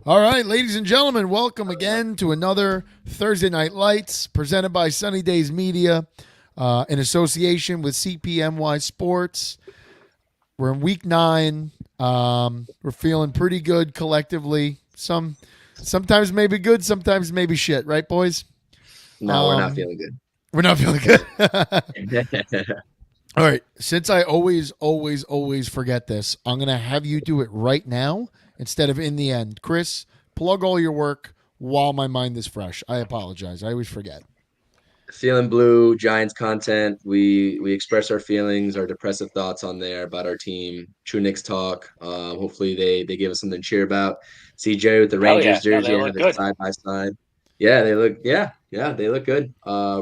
All right, ladies and gentlemen, welcome again to another Thursday Night Lights presented by Sunny Days Media in association with CPNY Sports. We're in week 9. We're feeling pretty good collectively. Sometimes maybe good, sometimes maybe shit, right, boys? No, we're not feeling We're not feeling good. good. All right. Since I always forget this, I'm going to have you do it right now instead of in the end. Chris, plug all your work while my mind is fresh. I apologize. I always forget. Feeling blue, Giants content. We express our feelings, our depressive thoughts on there about our team. True Knicks talk. Hopefully they give us something to cheer about. See Jerry with the Hell Rangers yeah. No, jersey. they I have look it good. side by side. Yeah, they look good.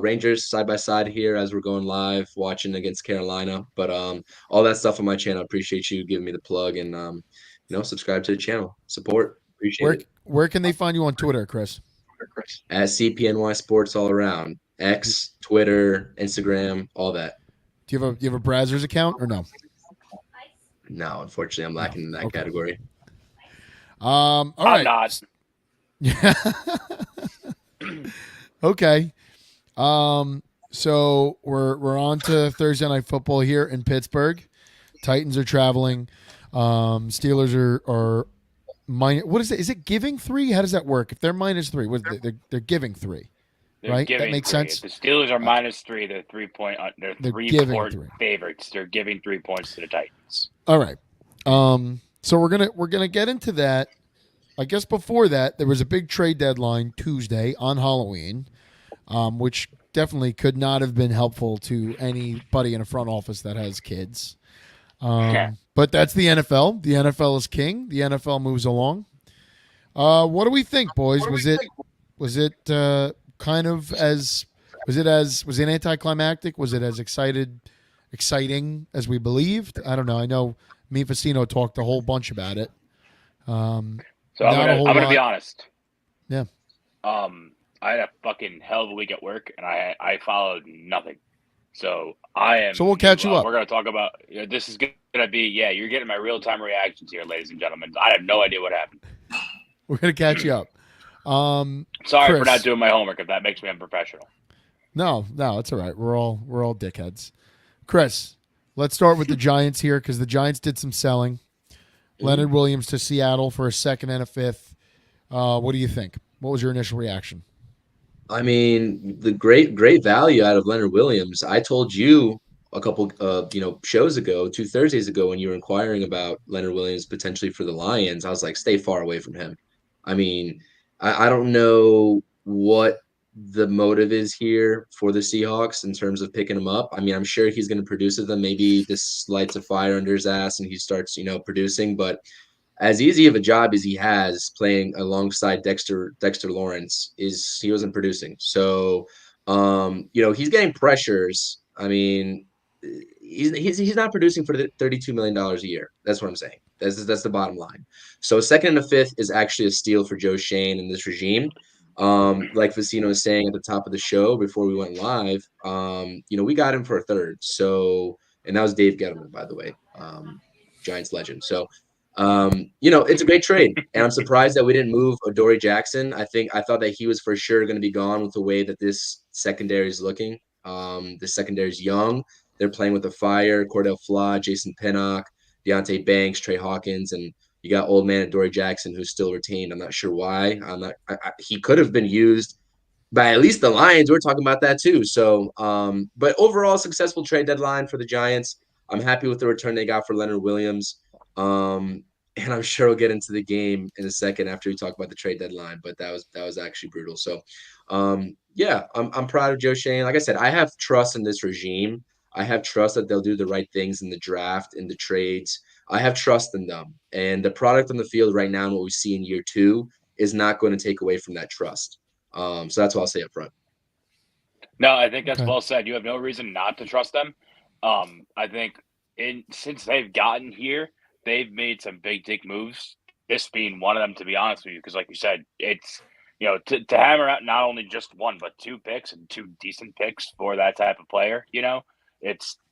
Rangers side by side here as we're going live, watching against Carolina. But all that stuff on my channel. Appreciate you giving me the plug and subscribe to the channel. Support. Appreciate Where it. where can they find you on Twitter, Chris? At CPNY Sports all around. X, Twitter, Instagram, all that. Do you have a Brazzers account or no? No, unfortunately, I'm No. lacking in that Okay. category. All I'm right. not. Yeah. Okay. So we're on to Thursday night football here in Pittsburgh. Titans are traveling. Steelers are minus. What is it? Is it giving 3? How does that work? If they're -3, what is it? They're giving 3, They're right? That giving makes 3. sense. If the Steelers are Uh, -3, they're 3-point. They're they're giving 3-point 3. favorites. They're giving 3 points to the Titans. All right. So we're gonna get into that. I guess before that, there was a big trade deadline Tuesday on Halloween, which definitely could not have been helpful to anybody in a front office that has kids. But that's the NFL. The NFL is king. The NFL moves along. What do we think, boys? Was it kind of as was it anticlimactic? Was it as exciting as we believed? I don't know. I know me Facino talked a whole bunch about it. So I'm Not a whole gonna be lot. honest. Yeah. I had a fucking hell of a week at work, and I followed nothing. So I am. So we'll catch you up. We're gonna talk about. This is gonna be. Yeah, you're getting my real time reactions here, ladies and gentlemen. I have no idea what happened. We're gonna catch you up. Sorry for Chris. not doing my homework. If that makes me unprofessional. No, it's all right. We're all dickheads. Chris, let's start with the Giants here because the Giants did some selling. Leonard Williams to Seattle for a second and a fifth. What do you think? What was your initial reaction? I mean, the great value out of Leonard Williams. I told you a couple shows ago, 2 Thursdays ago, when you were inquiring about Leonard Williams potentially for the Lions. I was like, stay far away from him. I mean, I don't know what the motive is here for the Seahawks in terms of picking him up. I mean, I'm sure he's going to produce with them. Maybe this lights a fire under his ass and he starts, producing. But as easy of a job as he has playing alongside Dexter Lawrence, is he wasn't producing. So he's getting pressures. I mean, he's not producing for the $32 million a year. That's what I'm saying. That's the bottom line. So second and a fifth is actually a steal for Joe Shane and this regime. Like Vecino was saying at the top of the show before we went live, we got him for a third. So, and that was Dave Gettleman, by the way, Giants legend. So, it's a great trade, and I'm surprised that we didn't move Adoree Jackson. I thought that he was for sure going to be gone with the way that this secondary is looking. The secondary is young. They're playing with the fire. Cordell Flott, Jason Pinnock, Deontay Banks, Trey Hawkins, and you got old man Adoree Jackson who's still retained. I'm not sure why. He could have been used by at least the Lions. We're talking about that too. So, but overall, successful trade deadline for the Giants. I'm happy with the return they got for Leonard Williams. And I'm sure we'll get into the game in a second after we talk about the trade deadline. But that was actually brutal. So, I'm proud of Joe Shane. Like I said, I have trust in this regime. I have trust that they'll do the right things in the draft, in the trades. I have trust in them. And the product on the field right now and what we see in year 2 is not going to take away from that trust. So that's what I'll say up front. No, I think that's Okay. well said. You have no reason not to trust them. I think since they've gotten here, they've made some big dick moves. This being one of them, to be honest with you, because like you said, it's to hammer out not only just one but 2 picks and 2 decent picks for that type of player.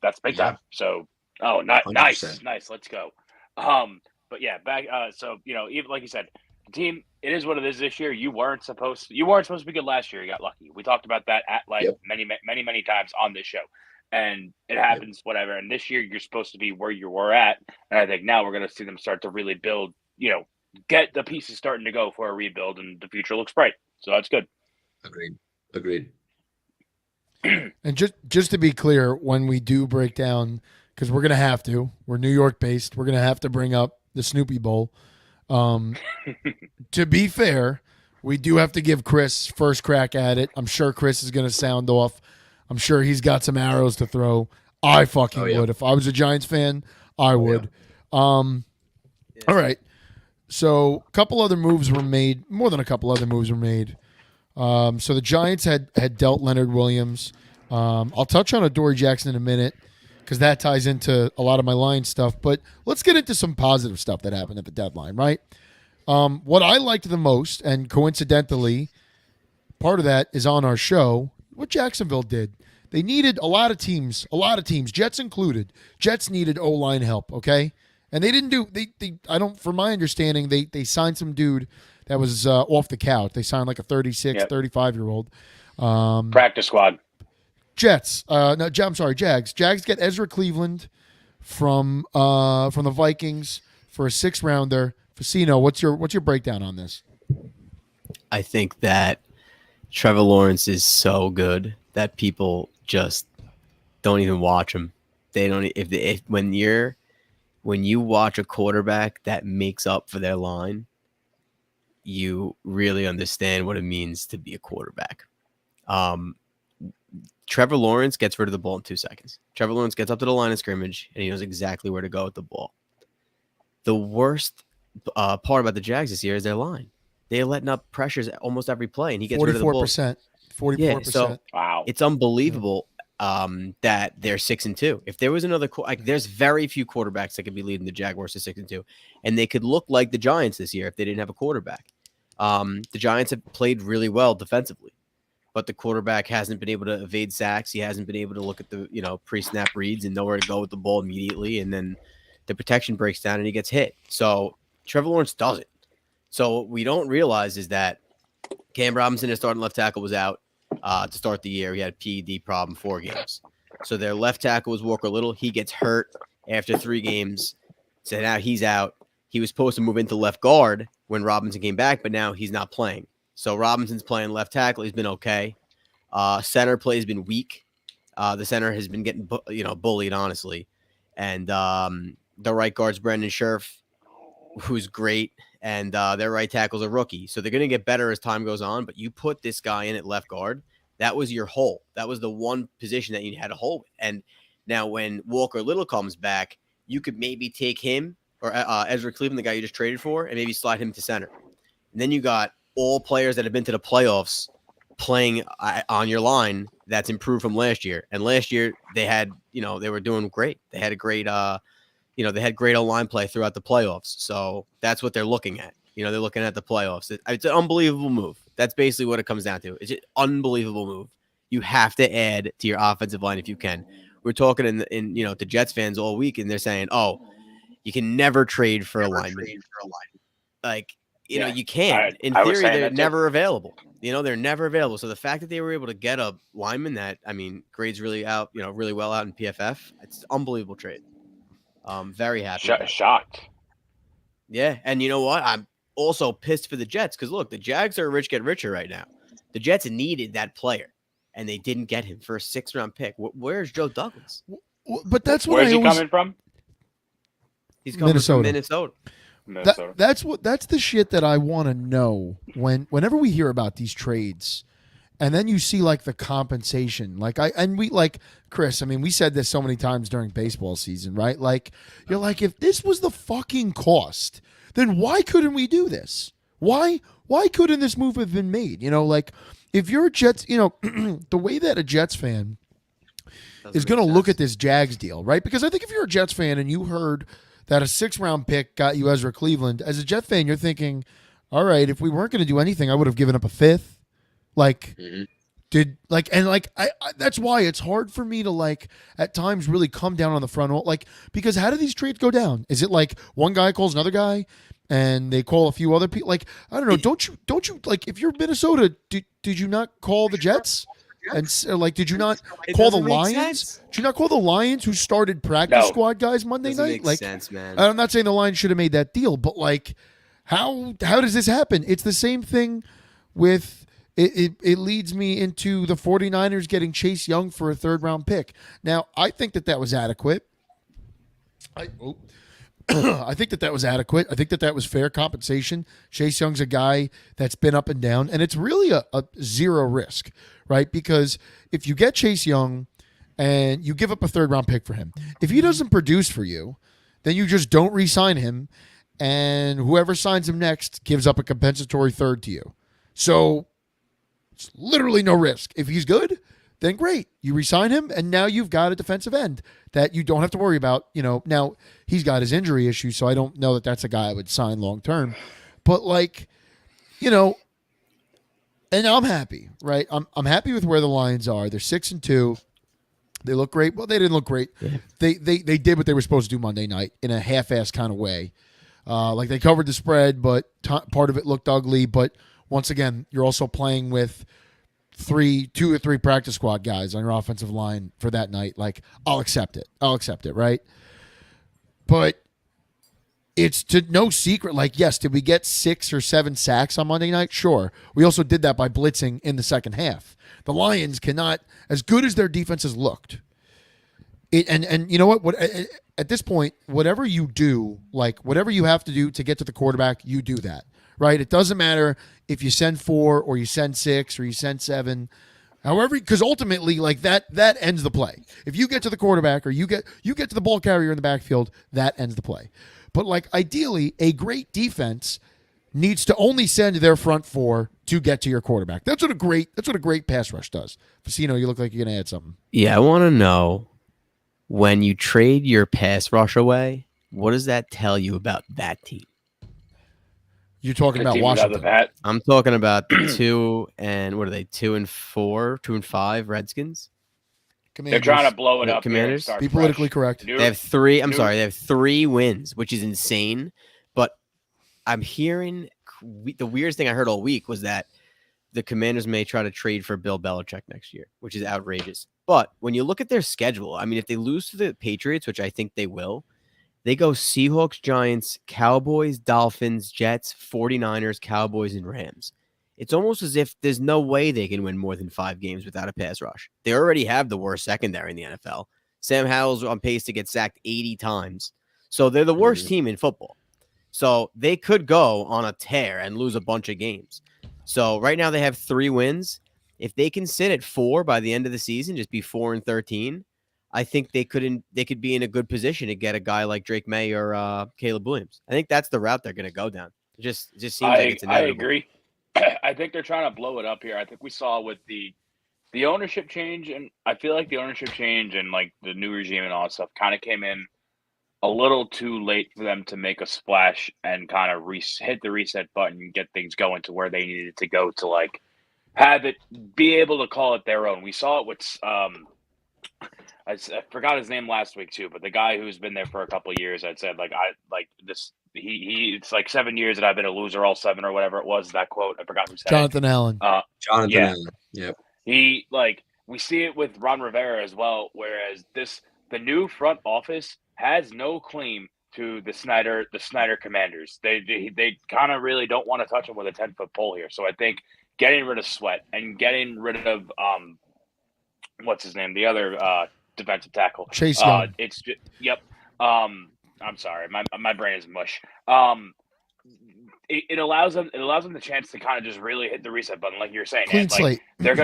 That's big Yeah, time. So, nice, 100%. nice. Let's go. But yeah, back. So even like you said, the team it is what it is this year. You weren't supposed to be good last year. You got lucky. We talked about that at like Yep. many times on this show, and it happens. Whatever. And this year you're supposed to be where you were at, and I think now we're going to see them start to really build. Get the pieces starting to go for a rebuild, and the future looks bright. So that's good. Agreed. And just to be clear, when we do break down, because we're New York based, we're gonna have to bring up the Snoopy Bowl. To be fair, we do have to give Chris first crack at it. I'm sure Chris is gonna sound off. I'm sure he's got some arrows to throw. I fucking would. If I was a Giants fan, I would. All right. So a couple other moves were made. More than a couple other moves were made. So the Giants had dealt Leonard Williams. I'll touch on Adoree Jackson in a minute because that ties into a lot of my Lions stuff. But let's get into some positive stuff that happened at the deadline, right? What I liked the most, and coincidentally, part of that is on our show, what Jacksonville did. They needed a lot of teams, Jets included. Jets needed O-line help, okay? And they didn't do from my understanding, they signed some dude that was off the couch. They signed like a 36, 35-year-old. Practice squad. Jags. Jags get Ezra Cleveland from the Vikings for a 6th rounder. Facino, what's your breakdown on this? I think that Trevor Lawrence is so good that people just don't even watch him. They don't. When you watch a quarterback that makes up for their line, you really understand what it means to be a quarterback. Trevor Lawrence gets rid of the ball in 2 seconds. Trevor Lawrence gets up to the line of scrimmage, and he knows exactly where to go with the ball. The worst part about the Jags this year is their line. They're letting up pressures almost every play, and he gets rid of the ball. 44%. Yeah, so Wow. it's unbelievable that they're 6-2. If there was another, there's very few quarterbacks that could be leading the Jaguars to 6-2, and they could look like the Giants this year if they didn't have a quarterback. The Giants have played really well defensively, but the quarterback hasn't been able to evade sacks. He hasn't been able to look at the pre-snap reads and know where to go with the ball immediately, and then the protection breaks down and he gets hit. So Trevor Lawrence does it. So what we don't realize is that Cam Robinson, his starting left tackle, was out to start the year. He had a PED problem 4 games. So their left tackle was Walker Little. He gets hurt after 3 games. So now he's out. He was supposed to move into left guard when Robinson came back, but now he's not playing. So Robinson's playing left tackle. He's been okay. Center play has been weak. The center has been getting bullied, honestly. And the right guard's Brendan Scherf, who's great. And their right tackle's a rookie. So they're going to get better as time goes on. But you put this guy in at left guard, that was your hole. That was the one position that you had a hole with. And now when Walker Little comes back, you could maybe take him or Ezra Cleveland, the guy you just traded for, and maybe slide him to center. And then you got all players that have been to the playoffs playing on your line that's improved from last year. And last year they had, they were doing great. They had a great they had great O-line play throughout the playoffs. So that's what they're looking at. They're looking at the playoffs. It's an unbelievable move. That's basically what it comes down to. It's an unbelievable move. You have to add to your offensive line if you can. We're talking to Jets fans all week, and they're saying, "Oh, you can never trade for a lineman." You can't. In theory, they're never available. They're never available. So the fact that they were able to get a lineman that, grades really out, really well out in PFF, it's an unbelievable trade. Very happy. Shocked. Yeah, and you know what? I'm also pissed for the Jets because look, the Jags are rich get richer right now. The Jets needed that player, and they didn't get him for a 6th-round pick. Where's Joe Douglas? But that's what Where's he coming from? He's coming from Minnesota. That's the shit that I want to know whenever we hear about these trades. And then you see like the compensation, Chris. We said this so many times during baseball season, right? Like you're like, if this was the fucking cost, then why couldn't we do this? Why couldn't this move have been made? If you're a Jets, the way that a Jets fan is going to look at this Jags deal, right? Because I think if you're a Jets fan and you heard that a 6th-round pick got you Ezra Cleveland, as a Jet fan, you're thinking, all right, if we weren't going to do anything, I would have given up a 5th. That's why it's hard for me to at times really come down on the front because how do these trades go down? Is it like one guy calls another guy and they call a few other people. Like, I don't know. Don't you like, if you're Minnesota, did you not call the Jets? And like, did you not It call the doesn't make Lions? sense. Did you not call the Lions, who started practice No. squad guys Monday Doesn't night? make Like, sense, man. I'm not saying the Lions should have made that deal, but like, how does this happen? It's the same thing with it leads me into the 49ers getting Chase Young for a 3rd round pick. Now, I think that was adequate. I think that was adequate. I think that was fair compensation. Chase Young's a guy that's been up and down, and it's really a zero risk, right? Because if you get Chase Young and you give up a 3rd round pick for him, if he doesn't produce for you, then you just don't re-sign him, and whoever signs him next gives up a compensatory 3rd to you. So it's literally no risk. If he's good, then great. You re-sign him, and now you've got a defensive end that you don't have to worry about. Now he's got his injury issue, so I don't know that that's a guy I would sign long term. But like, and I'm happy, right? I'm happy with where the Lions are. They're 6-2. They look great. Well, they didn't look great. Yeah. They did what they were supposed to do Monday night in a half-assed kind of way. Like, they covered the spread, but part of it looked ugly. But once again, you're also playing with 2 or 3 practice squad guys on your offensive line for that night. Like, I'll accept it, right? But it's to no secret. Like, yes, did we get 6 or 7 sacks on Monday night? Sure. We also did that by blitzing in the second half. The Lions cannot, as good as their defenses looked, and you know what? At this point, whatever you do, like whatever you have to do to get to the quarterback, you do that. Right? It doesn't matter if you send 4 or you send 6 or you send 7. However, because ultimately, like that ends the play. If you get to the quarterback or you get to the ball carrier in the backfield, that ends the play. But like, ideally, a great defense needs to only send their front 4 to get to your quarterback. That's what a great pass rush does. Facino, you look like you're gonna add something. Yeah, I want to know, when you trade your pass rush away, what does that tell you about that team? You're talking about Washington. I'm talking about the 2 and what are they? 2-4, 2-5 Redskins. They're trying to blow it up. Commanders. Be politically correct. They have 3. They have 3 wins, which is insane. But I'm hearing the weirdest thing I heard all week was that the Commanders may try to trade for Bill Belichick next year, which is outrageous. But when you look at their schedule, I mean, if they lose to the Patriots, which I think they will, they go Seahawks, Giants, Cowboys, Dolphins, Jets, 49ers, Cowboys, and Rams. It's almost as if there's no way they can win more than 5 games without a pass rush. They already have the worst secondary in the NFL. Sam Howell's on pace to get sacked 80 times. So they're the worst team in football. So they could go on a tear and lose a bunch of games. So right now they have 3 wins. If they can sit at 4 by the end of the season, just be 4-13, I think they could be in a good position to get a guy like Drake May or Caleb Williams. I think that's the route they're going to go down. It just seems like it's inevitable. I agree. I think they're trying to blow it up here. I think we saw with the ownership change, and I feel like the ownership change and like the new regime and all that stuff kind of came in a little too late for them to make a splash and kind of hit the reset button and get things going to where they needed to go to like have it be able to call it their own. We saw it with I forgot his name last week too, but the guy who's been there for a couple of years, I'd said it's like 7 years that I've been a loser, all 7 or whatever it was. That quote, I forgot who said Jonathan Allen. Jonathan Allen. Yep. We see it with Ron Rivera as well. Whereas the new front office has no claim to the Snyder Commanders. They kind of really don't want to touch them with a 10-foot pole here. So I think getting rid of Sweat and getting rid of what's his name, the other defensive tackle, Chase Young. I'm sorry, my brain is mush. It allows them the chance to kind of just really hit the reset button, like you're saying. Clean slate. They're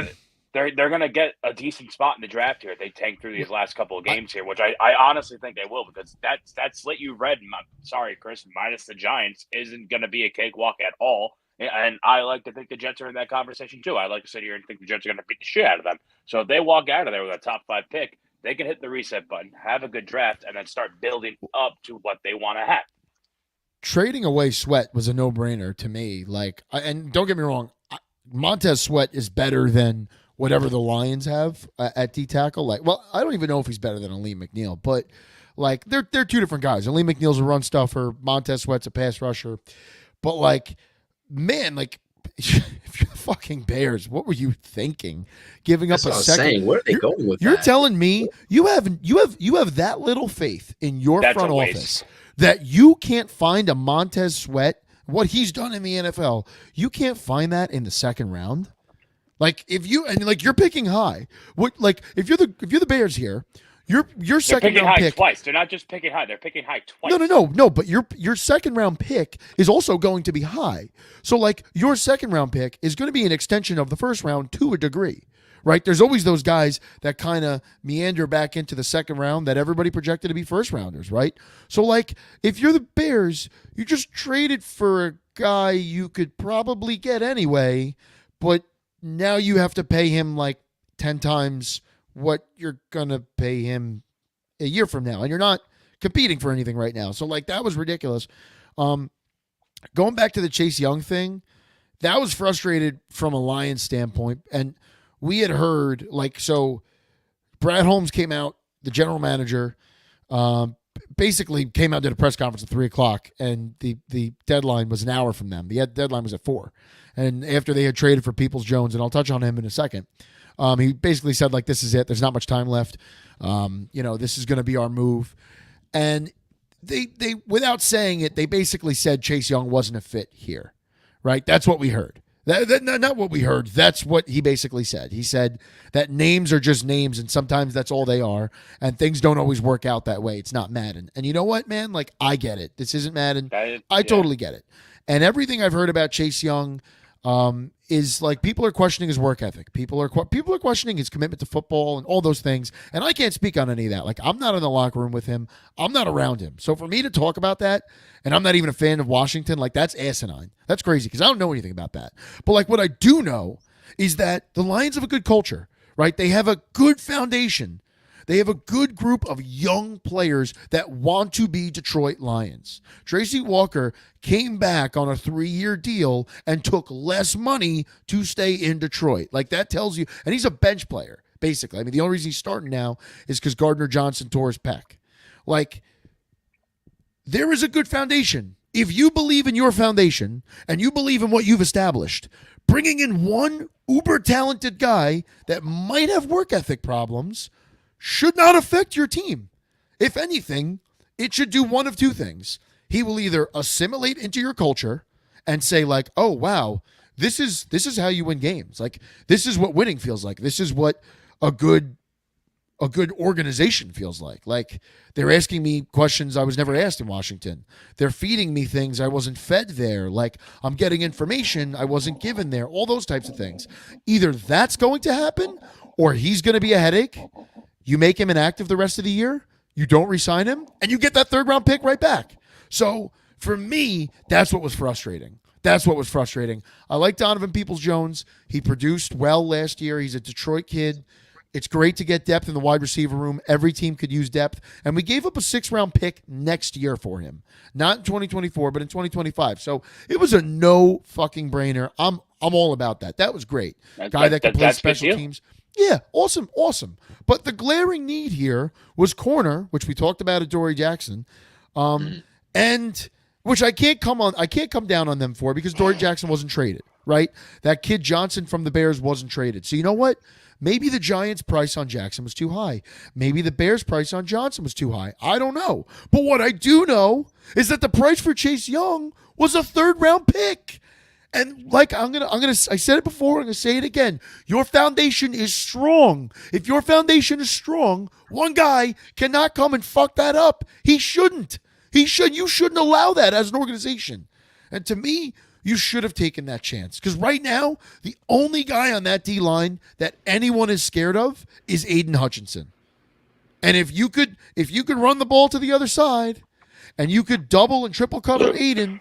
gonna get a decent spot in the draft here if they tank through these last couple of games here, which I honestly think they will, because that slate you read, sorry, Chris, minus the Giants, isn't gonna be a cakewalk at all. And I like to think the Jets are in that conversation too. I like to sit here and think the Jets are going to beat the shit out of them. So if they walk out of there with a top 5 pick, they can hit the reset button, have a good draft, and then start building up to what they want to have. Trading away Sweat was a no-brainer to me. Like, and don't get me wrong, Montez Sweat is better than whatever the Lions have at D tackle. Like, well, I don't even know if he's better than Aleem McNeil, but Like they're two different guys. And Lee McNeil's a run stuffer, Montez Sweat's a pass rusher. But like, man, like if you're the fucking Bears, what were you thinking? Giving That's up what a I was second. saying. Where are they going with You're that? telling me you have that little faith in your That's front a waste. office that you can't find a Montez Sweat, what he's done in the NFL, you can't find that in the second round? Like if you and like you're picking high. What like if you're the Bears here, your They're second picking round high pick. twice. They're not just picking high. They're picking high twice. No. But your second round pick is also going to be high. So like your second round pick is going to be an extension of the first round to a degree, right? There's always those guys that kind of meander back into the second round that everybody projected to be first rounders, right? So like if you're the Bears, you just traded for a guy you could probably get anyway, but now you have to pay him like 10 times what you're going to pay him a year from now, and you're not competing for anything right now. So like that was ridiculous. Going back to the Chase Young thing, that was frustrated from a Lions standpoint. And we had heard like, so Brad Holmes came out, the general manager, basically came out, did a press conference at 3:00, and the deadline was an hour from them. The deadline was at 4. And after they had traded for Peoples-Jones, and I'll touch on him in a second, he basically said like, this is it. There's not much time left. This is going to be our move. And they without saying it, they basically said Chase Young wasn't a fit here, right? That's what we heard. Not what we heard. That's what he basically said. He said that names are just names, and sometimes that's all they are, and things don't always work out that way. It's not Madden. And you know what, man? Like, I get it. This isn't Madden. I totally get it. And everything I've heard about Chase Young is like people are questioning his work ethic. People are questioning his commitment to football and all those things. And I can't speak on any of that. Like, I'm not in the locker room with him. I'm not around him. So for me to talk about that, and I'm not even a fan of Washington, like that's asinine. That's crazy because I don't know anything about that. But like what I do know is that the Lions have a good culture, right? They have a good foundation. They have a good group of young players that want to be Detroit Lions. Tracy Walker came back on a 3-year deal and took less money to stay in Detroit. Like that tells you, and he's a bench player, basically. I mean, the only reason he's starting now is because Gardner Johnson tore his pec. Like, there is a good foundation. If you believe in your foundation and you believe in what you've established, bringing in one uber talented guy that might have work ethic problems should not affect your team. If anything, it should do one of two things. He will either assimilate into your culture and say like, oh, wow, this is how you win games. Like, this is what winning feels like. This is what a good organization feels like. Like, they're asking me questions I was never asked in Washington. They're feeding me things I wasn't fed there. Like, I'm getting information I wasn't given there. All those types of things. Either that's going to happen or he's going to be a headache. You make him inactive the rest of the year, you don't re-sign him, and you get that 3rd-round pick right back. So for me, that's what was frustrating. I like Donovan Peoples-Jones. He produced well last year. He's a Detroit kid. It's great to get depth in the wide receiver room. Every team could use depth. And we gave up a 6th-round pick next year for him. Not in 2024, but in 2025. So it was a no fucking brainer. I'm all about that. That was great. Guy that can play special teams. Yeah, awesome. But the glaring need here was corner, which we talked about at Dory Jackson, and which I can't come down on them for because Dory Jackson wasn't traded, right? That kid Johnson from the Bears wasn't traded. So you know what? Maybe the Giants' price on Jackson was too high. Maybe the Bears' price on Johnson was too high. I don't know. But what I do know is that the price for Chase Young was a 3rd-round pick. And like I said it before, I'm gonna say it again. Your foundation is strong. If your foundation is strong, one guy cannot come and fuck that up. He shouldn't. You shouldn't allow that as an organization. And to me, you should have taken that chance. Because right now, the only guy on that D line that anyone is scared of is Aiden Hutchinson. And if you could run the ball to the other side, and you could double and triple cover Aiden,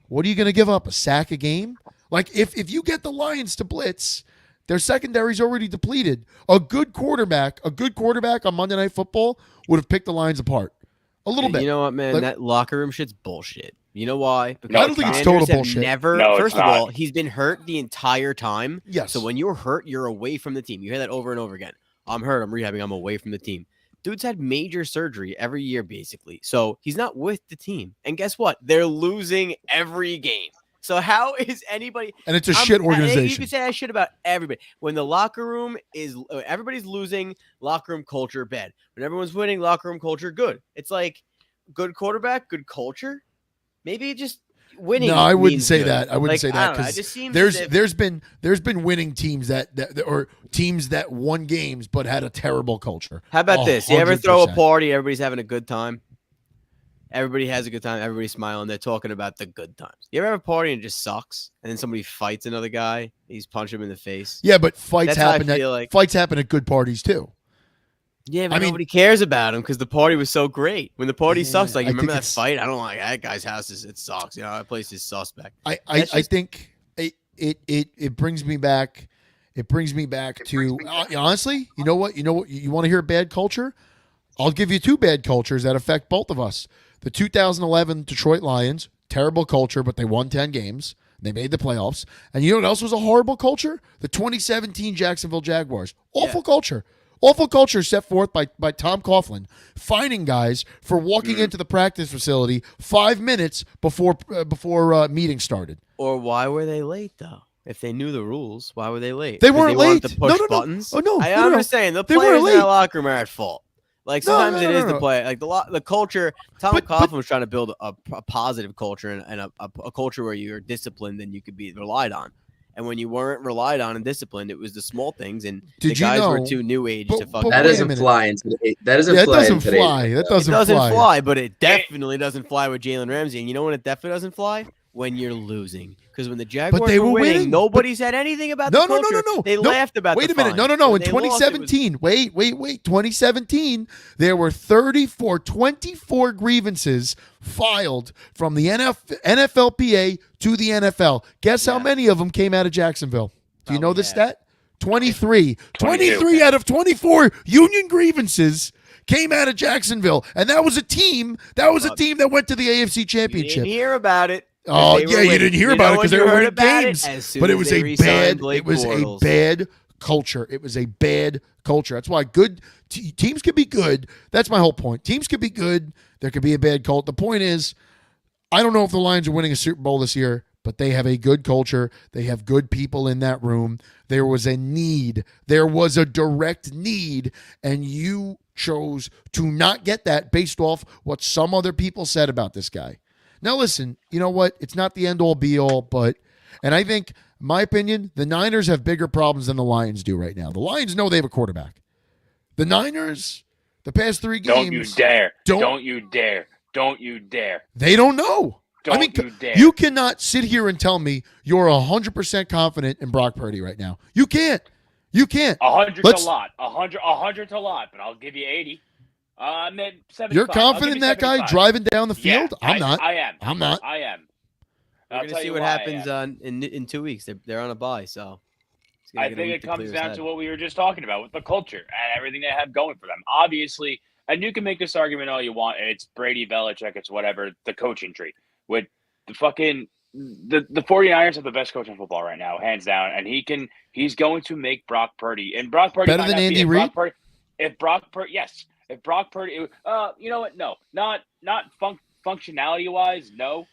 what are you going to give up? A sack a game? Like, if you get the Lions to blitz, their secondary's already depleted. A good quarterback on Monday Night Football would have picked the Lions apart a little bit. You know what, man? Like, that locker room shit's bullshit. You know why? Because I don't think it's total bullshit. First of all, he's been hurt the entire time. Yes. So when you're hurt, you're away from the team. You hear that over and over again. I'm hurt. I'm rehabbing. I'm away from the team. Dude's had major surgery every year, basically. So he's not with the team. And guess what? They're losing every game. So how is anybody? And it's a shit You organization. can say that shit about everybody. When the locker room is, everybody's losing, locker room culture bad. When everyone's winning, locker room culture good. It's like good quarterback, good culture. Maybe just winning. No, I wouldn't means say good. that. I wouldn't say I that don't know. It because just seems as if- there's been winning teams that or teams that won games but had a terrible culture. How about this? You ever throw a 100%. party? Everybody's having a good time. Everybody has a good time. Everybody's smiling. They're talking about the good times. You ever have a party and it just sucks, and then somebody fights another guy? He's punch him in the face. Yeah, but fights That's how I happen. feel like. Fights happen at good parties too. Yeah, but I mean- nobody cares about him because the party was so great. When the party Yeah, sucks, like I you remember think that it's- fight? I don't like that guy's house. It sucks. You know, that place is suspect. I That's just- think it brings me back. It brings me back to honestly. You know what? You want to hear bad culture? I'll give you two bad cultures that affect both of us. The 2011 Detroit Lions, terrible culture, but they won 10 games. They made the playoffs. And you know what else was a horrible culture? The 2017 Jacksonville Jaguars. Awful culture. Awful culture set forth by Tom Coughlin, fining guys for walking into the practice facility 5 minutes before meeting started. Or why were they late though? If they knew the rules, why were they late? They 'Cause weren't wanted late. to push No, no, no. buttons. Oh, no, I'm no, no. just saying the They weren't players in late. that locker room are at fault. Like No, sometimes no, it no, is no. the play, like the culture. Tom But- Coughlin was trying to build a positive culture and a culture where you're disciplined and you could be relied on. And when you weren't relied on and disciplined, it was the small things, and Did the you guys were know- too new age but- to but fucking. That wait a doesn't minute. fly into that doesn't Yeah, it fly doesn't in today's fly. That It doesn't doesn't fly. fly, but it definitely doesn't fly with Jalen Ramsey. And you know when it definitely doesn't fly? When you're losing. Because when the Jaguars they were were winning, winning. nobody said anything about No, the no, no, culture. no, no. They No. laughed about Wait the a minute. fines. No, no, no. When In they lost, it was- 2017, wait. 2017, there were 24 grievances filed from the NFLPA to the NFL. Guess how Yeah. many of them came out of Jacksonville? Do you know Probably this half. stat? 23. 22. 23 out of 24 union grievances came out of Jacksonville. And that was a team. That was a team that went to the AFC You Championship. didn't hear about it. Oh, They were yeah, you winning. didn't hear You about know it because when they you were heard winning about it? games. As soon But it as was they a re-signed bad. Blake It was a Bortles. bad culture. It was a bad culture. That's why good teams could be good. That's my whole point. Teams could be good. There could be a bad cult. The point is, I don't know if the Lions are winning a Super Bowl this year, but they have a good culture. They have good people in that room. There was a need. There was a direct need, and you chose to not get that based off what some other people said about this guy. Now, listen, you know what? It's not the end-all, be-all, but and I think, in my opinion, the Niners have bigger problems than the Lions do right now. The Lions know they have a quarterback. The Niners, the past 3 games, Don't you dare. Don't- Don't you dare. Don't you dare. they don't know. Don't I mean, you dare. you cannot sit here and tell me you're 100% confident in Brock Purdy right now. You can't. You can't. 100's Let's- a lot. 100's a lot, but I'll give you 80. Then 75. You're I'll give confident you in that guy 75. driving down the Yeah, field? I'm not. I am. I'm not. I am. We're I'll gonna tell see you what why I happens am. in 2 weeks. They're on a bye, so it's gonna I give think him it to comes clear his down head. to what we were just talking about with the culture and everything they have going for them. Obviously, and you can make this argument all you want. It's Brady, Belichick, it's whatever, the coaching tree. With the fucking the 49ers have the best coach in football right now, hands down. And he's going to make Brock Purdy. And Brock Purdy Better might than not be- Andy if Brock Reid? Purdy- If Brock Purdy, yes. If Brock Purdy, you know what? No, not functionality wise, no.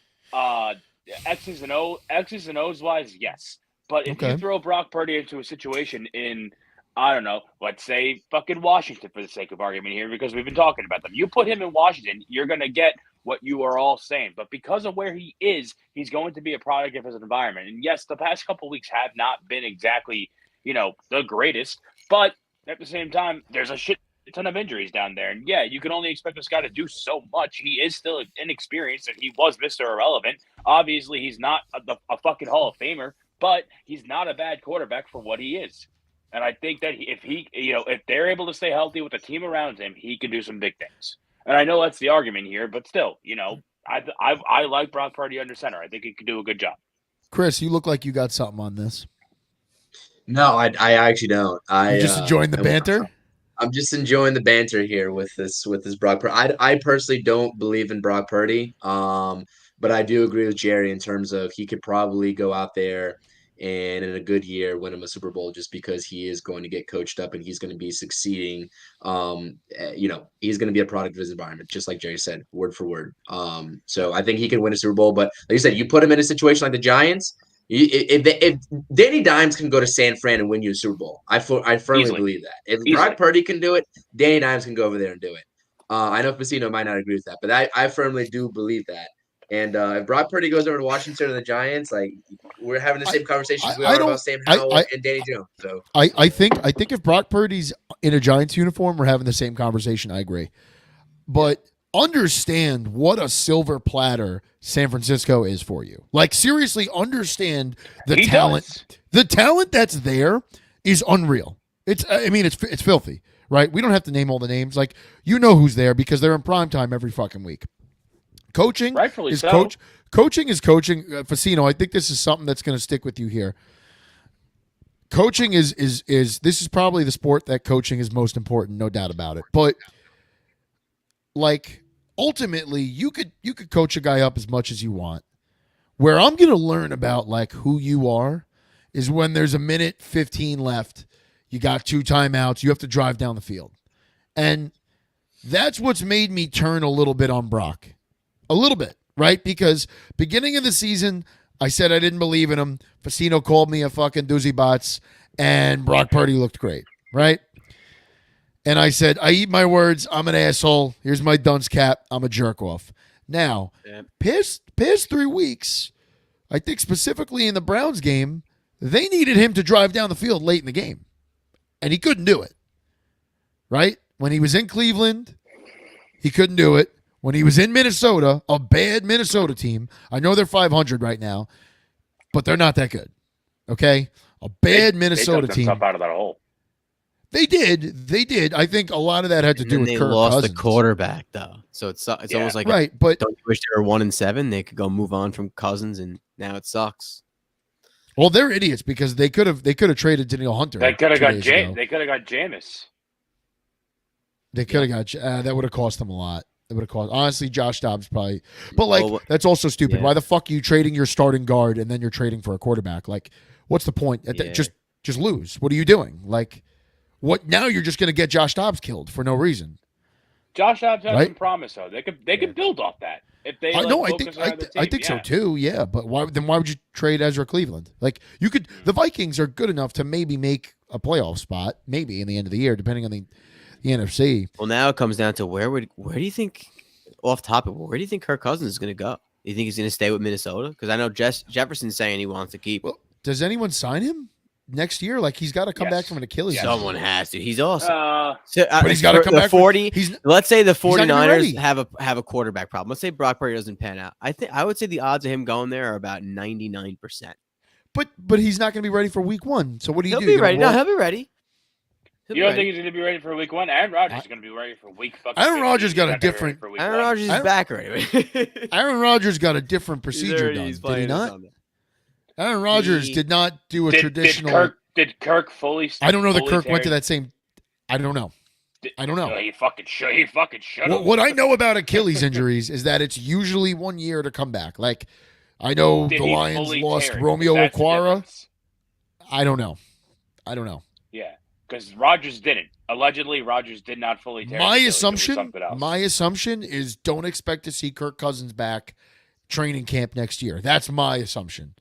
X's and O's wise, yes. But if Okay. you throw Brock Purdy into a situation in, I don't know, let's say fucking Washington for the sake of argument here, because we've been talking about them. You put him in Washington, you're going to get what you are all saying. But because of where he is, he's going to be a product of his environment. And yes, the past couple of weeks have not been exactly, the greatest. But at the same time, there's a shit ton of injuries down there. And yeah, you can only expect this guy to do so much. He is still inexperienced, and he was Mr. Irrelevant. Obviously, he's not a fucking Hall of Famer, but he's not a bad quarterback for what he is. And I think that if they're able to stay healthy with the team around him, he can do some big things. And I know that's the argument here, but still, I like Brock Purdy under center. I think he could do a good job. Chris, you look like you got something on this. No, I actually don't. You just enjoying the banter? I'm just enjoying the banter here with this Brock Purdy. I personally don't believe in Brock Purdy, but I do agree with Jerry in terms of he could probably go out there and in a good year win him a Super Bowl just because he is going to get coached up and he's going to be succeeding. He's going to be a product of his environment, just like Jerry said, word for word. So I think he can win a Super Bowl. But like you said, you put him in a situation like the Giants. If Danny Dimes can go to San Fran and win you a Super Bowl, I firmly Easily. believe that. If Easily. Brock Purdy can do it, Danny Dimes can go over there and do it. I know Facino might not agree with that, but I firmly do believe that. And if Brock Purdy goes over to Washington or the Giants, like we're having the same conversations we are about Sam Howell and Danny Jones. So I think if Brock Purdy's in a Giants uniform, we're having the same conversation. I agree, but understand what a silver platter San Francisco is for you. Like seriously, understand the talent. Does. The talent that's there is unreal. It's filthy, right? We don't have to name all the names. Like you know who's there because they're in prime time every fucking week. Coaching Rightfully is so. Coaching is coaching. Facino, I think this is something that's going to stick with you here. Coaching is this is probably the sport that coaching is most important, no doubt about it. But like ultimately, you could coach a guy up as much as you want. Where I'm going to learn about like who you are is when there's a minute 15 left, you got 2 timeouts, you have to drive down the field, and that's what's made me turn a little bit on Brock. A little bit, right? Because beginning of the season, I said I didn't believe in him. Facino called me a fucking doozy bots, and Brock Purdy looked great, right? And I said, I eat my words. I'm an asshole. Here's my dunce cap. I'm a jerk off. Now, past 3 weeks, I think specifically in the Browns game, they needed him to drive down the field late in the game, and he couldn't do it, right? When he was in Cleveland, he couldn't do it. When he was in Minnesota, a bad Minnesota team, I know they're 500 right now, but they're not that good. Okay? A bad Minnesota they team. Up out of that hole. They did. I think a lot of that had to do with they Kirk lost Cousins. the quarterback though, so it's almost like right. But don't you wish they were 1-7? They could go move on from Cousins, and now it sucks. well, they're idiots because they could have traded Daniel Hunter. They could have 2 got days ago. They could have got Jameis. They could have got that would have cost them a lot. It would have cost honestly Josh Dobbs probably, but like Well, that's also stupid. yeah. Why the fuck are you trading your starting guard and then you're trading for a quarterback? Like, what's the point? Yeah. Just lose. What are you doing? Like, what now? You're just going to get Josh Dobbs killed for no reason. Josh Dobbs has Right? some promise though. They could build off that if they. I know. I focus think on other I teams, think so yeah. too. Yeah, but why would you trade Ezra Cleveland? Like you could. The Vikings are good enough to maybe make a playoff spot, maybe in the end of the year, depending on the NFC. Well, now it comes down to where do you think, off topic, where do you think Kirk Cousins is going to go? Do you think he's going to stay with Minnesota? Because I know Jefferson's saying he wants to keep. Well, does anyone sign him next year? Like he's got to come back Yes. from an Achilles. Yes. injury. Someone has to. He's awesome. But he's got to come the back. 40. He's Let's say the not even 49ers ready. have a quarterback problem. Let's say Brock Purdy doesn't pan out. I would say the odds of him going there are about 99%. but he's not going to be ready for week 1. So what do you He'll do? be You're gonna ready. No, roll- he'll be ready. He'll be You don't ready. think he's going to be ready for week 1? Aaron Rodgers is going to be ready for week fucking. Aaron 15. Rodgers He's got a not gonna be ready different- for week Aaron 1. Rodgers is Aaron- back already. Aaron Rodgers got a different He's procedure already- done. he's Did playing he us not? on that. Aaron Rodgers He- did not do a traditional. Did Kirk fully? I don't know that fully Kirk went to tear- that same. I don't know. I don't know. No, he fucking should. He fucking should. What I know about Achilles injuries is that it's usually 1 year to come back. Like, I know Did the he Lions fully lost tear it? Romeo That's the Okwara. difference. I don't know. Yeah, because Rodgers didn't. Allegedly, Rodgers did not fully tear. My his Achilles. It was assumption, something else. is don't expect to see Kirk Cousins back training camp next year. That's my assumption.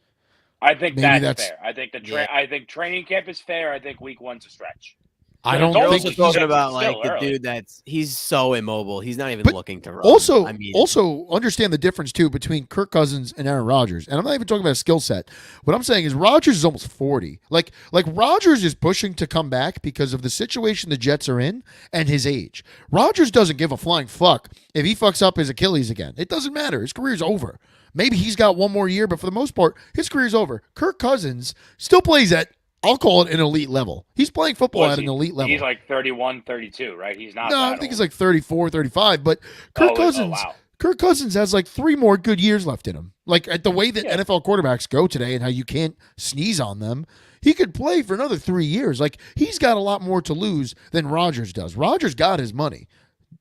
I think maybe that's, that's- fair. I think Yeah. I think training camp is fair. I think week 1's a stretch. I But don't You're Don't think also he's- talking about still like the early. dude he's so immobile. He's not even But looking to run. Also, I mean, also understand the difference too between Kirk Cousins and Aaron Rodgers. And I'm not even talking about a skill set. What I'm saying is Rodgers is almost 40. Like Rodgers is pushing to come back because of the situation the Jets are in and his age. Rodgers doesn't give a flying fuck if he fucks up his Achilles again. It doesn't matter. His career's over. Maybe he's got one more year, but for the most part, his career's over. Kirk Cousins still plays at, I'll call it an elite level. He's playing football at an elite level. He's like 31, 32, right? He's not. No, I that think he's old. like 34, 35, but Kirk Oh, Cousins wow. Kirk Cousins has like 3 more good years left in him. Like at the way that Yeah. NFL quarterbacks go today and how you can't sneeze on them, he could play for another 3 years. Like he's got a lot more to lose than Rodgers does. Rodgers got his money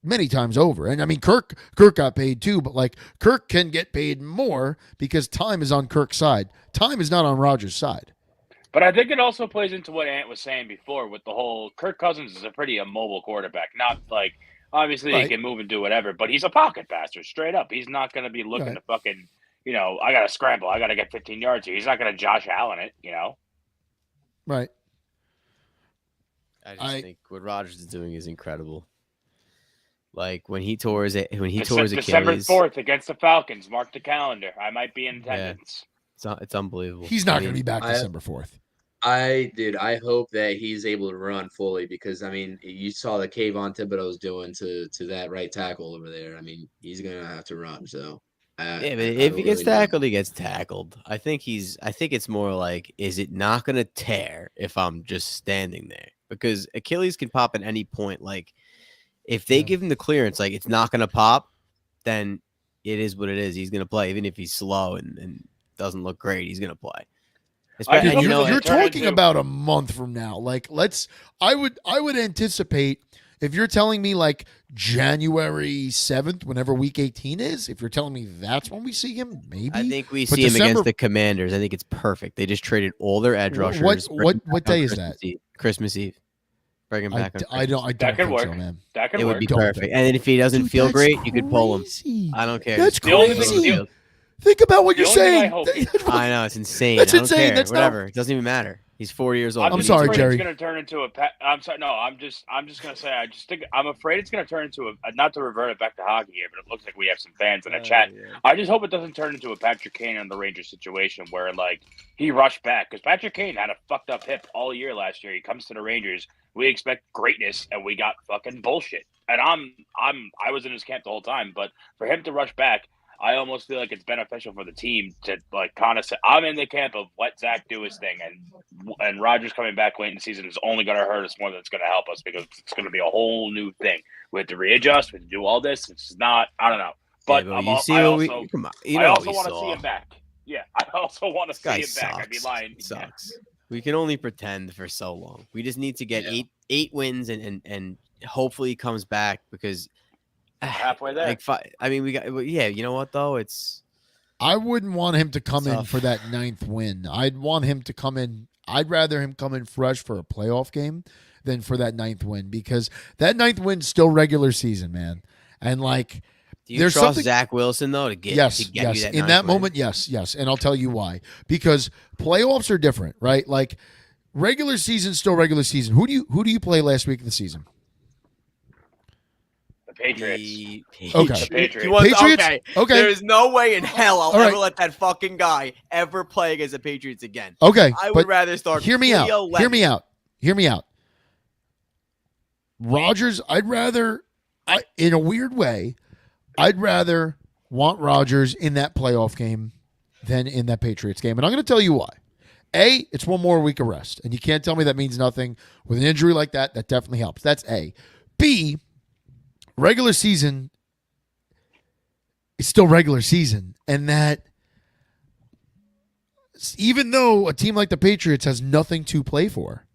many times over. And I mean Kirk got paid too, but like Kirk can get paid more because time is on Kirk's side. Time is not on Rodgers' side. But I think it also plays into what Ant was saying before with the whole Kirk Cousins is a pretty immobile quarterback. Not like obviously he Right. can move and do whatever, but he's a pocket passer straight up. He's not going to be looking Right. to fucking, I got to scramble. I got to get 15 yards here. He's not going to Josh Allen it. Right. I just I- think what Rodgers is doing is incredible. Like when he tore his December Achilles, 4th against the Falcons. Mark the calendar. I might be in Yeah. attendance. it's unbelievable. He's not I going to mean, be back I- December 4th. I hope that he's able to run fully because you saw that Kayvon Thibodeau's doing to that right tackle over there. I mean, he's gonna have to run. So Yeah, but I if he don't gets really know. tackled, he gets tackled. I think it's more like, is it not gonna tear if I'm just standing there? Because Achilles can pop at any point. Like if they Yeah. give him the clearance, like it's not gonna pop, then it is what it is. He's gonna play, even if he's slow and doesn't look great. He's gonna play. I And, think you know, it You're turned talking into- about a month from now. Like, I would anticipate if you're telling me like January 7th, whenever week 18 is, if you're telling me that's when we see him, maybe. I think we But see him December- against the Commanders. I think it's perfect. They just traded all their edge What- rushers. what bring day him is back on that? Christmas Eve. Christmas Eve. Bring him I, back on I don't Christmas. think could so, work. man. That could It work. would be Don't perfect. think- And then if he doesn't Dude, feel that's great, you could pull him. crazy. I don't care. That's Just pull him on crazy. the field. Think about what The you're only thing I saying. hope- I know it's insane. That's I don't insane. care. That's not- Whatever. It doesn't even matter. He's 40 years old. I'm I'm just sorry, afraid Jerry. It's going to turn into I'm sorry. No, I'm just going to say I just think I'm afraid it's going to turn into not to revert it back to hockey here, but it looks like we have some fans in the chat. I just hope it doesn't turn into a Patrick Kane on the Rangers situation where like he rushed back because Patrick Kane had a fucked up hip all year last year. He comes to the Rangers, we expect greatness, and we got fucking bullshit. And I was in his camp the whole time, but for him to rush back, I almost feel like it's beneficial for the team to like kind of say I'm in the camp of let Zach do his thing, and Rodgers coming back late in the season is only going to hurt us more than it's going to help us because it's going to be a whole new thing. We have to readjust. We have to do all this. It's not. I don't know. But Yeah, I'm you see I what also, we come on. You I know also we want to saw. see him back. Yeah, I also want to This guy see him back. I'd be sucks. lying. He sucks. We can only pretend for so long. We just need to get Yeah. eight wins and hopefully he comes back because Halfway there. we got you know what though? It's I wouldn't want him to come in Tough. for that 9th win. I'd want him to come in. I'd rather him come in fresh for a playoff game than for that 9th win because that 9th win's still regular season, man. And like, do you There's trust something- Zach Wilson though to get yes, to get yes. you that In ninth that win? moment, yes. And I'll tell you why. Because playoffs are different, right? Like regular season's still regular season. Who do you play last week of the season? The Patriots. The Okay. The Patriots. You want- Patriots? Okay. Okay. There is no way in hell I'll All right. ever let that fucking guy ever play against the Patriots again. Okay. I would but rather start. hear me out. 3-11. Hear me out. Hear me out. Rodgers, in a weird way, I'd rather want Rodgers in that playoff game than in that Patriots game. And I'm going to tell you why. A, it's one more week of rest. And you can't tell me that means nothing. With an injury like that, that definitely helps. That's A. B, regular season is still regular season. And that even though a team like the Patriots has nothing to play for,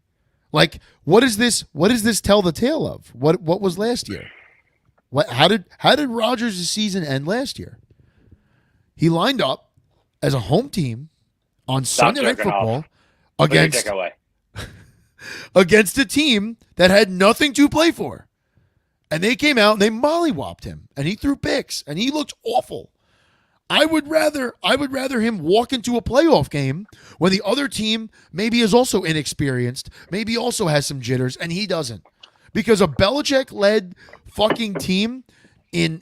like what does this tell the tale of? What was last year? How did Rodgers' season end last year? He lined up as a home team on Sunday Night jerking off. Football What do you against take away? against a team that had nothing to play for. And they came out and they mollywopped him and he threw picks and he looked awful. I would rather him walk into a playoff game when the other team maybe is also inexperienced, maybe also has some jitters, and he doesn't. Because a Belichick-led fucking team in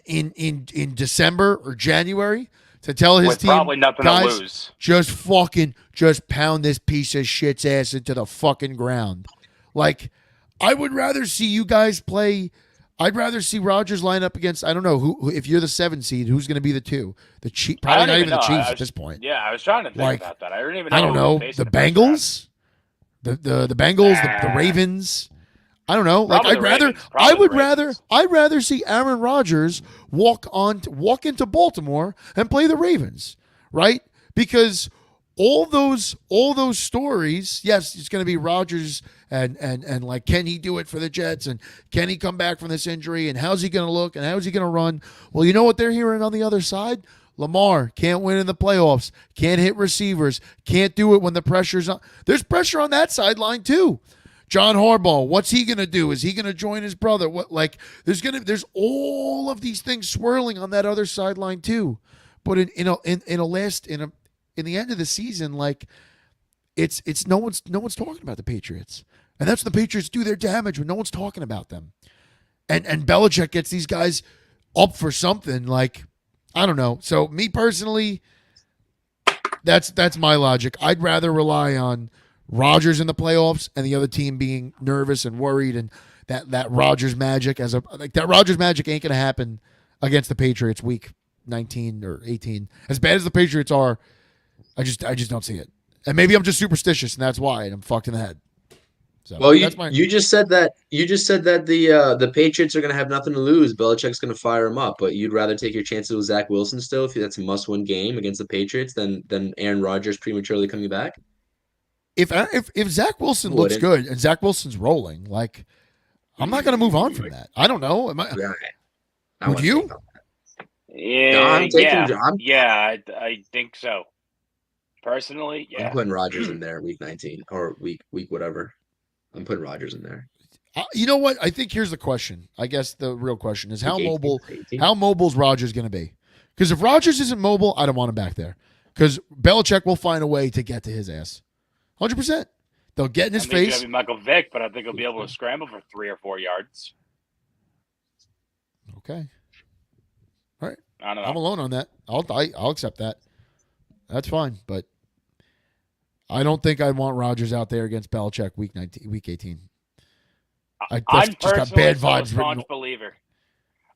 December or January to tell his With team, probably nothing guys, to lose. just pound this piece of shit's ass into the fucking ground. Like, I would rather see you guys play. I'd rather see Rodgers line up against, I don't know, who if you're the 7 seed, who's going to be the 2? The Chiefs, I probably don't not even even the know. Chiefs I at this point. Yeah, I was trying to think Like, about that. I don't even know. I don't who know, we're facing the in the first round. Bengals, the Bengals, the Ravens. I don't know. Like Probably the Ravens. I'd Probably the Ravens. rather see Aaron Rodgers walk into Baltimore and play the Ravens, right? Because all those stories, yes, it's going to be Rodgers and like, can he do it for the Jets, and can he come back from this injury, and how's he going to look, and how's he going to run? Well, you know what they're hearing on the other side? Lamar can't win in the playoffs, can't hit receivers, can't do it when the pressure's on. There's pressure on that sideline too. John Harbaugh, what's he gonna do? Is he gonna join his brother? What there's all of these things swirling on that other sideline too. But in the end of the season, like it's no one's talking about the Patriots. And that's when the Patriots do their damage when no one's talking about them. And Belichick gets these guys up for something, like, I don't know. So me personally, that's my logic. I'd rather rely on Rodgers in the playoffs and the other team being nervous and worried, and that Rodgers magic that Rodgers magic ain't gonna happen against the Patriots week 19 or 18. As bad as the Patriots are, I just don't see it. And maybe I'm just superstitious and that's why, and I'm fucked in the head. So Well, that's you just said that the Patriots are going to have nothing to lose. Belichick's going to fire him up, but you'd rather take your chances with Zach Wilson still if that's a must-win game against the Patriots than Aaron Rodgers prematurely coming back. if Zach Wilson looks good and Zach Wilson's rolling, like, I'm not going to move on from that. I don't know. Would you? Yeah, I'm I think so. Personally, yeah. I'm putting Rodgers in there week 19 or week whatever. I'm putting Rodgers in there. You know what? I think here's the question. I guess the real question is how Week 18, mobile. How mobile is Rodgers going to be? Because if Rodgers isn't mobile, I don't want him back there. Because Belichick will find a way to get to his ass. 100%. They'll get in his face. Maybe Michael Vick, but I think he'll be able to scramble for 3 or 4 yards. Okay. All right. I don't know. I'm alone on that. I'll accept that. That's fine, but I don't think I want Rodgers out there against Belichick week 18. I'm just got personally bad still a vibes. staunch believer.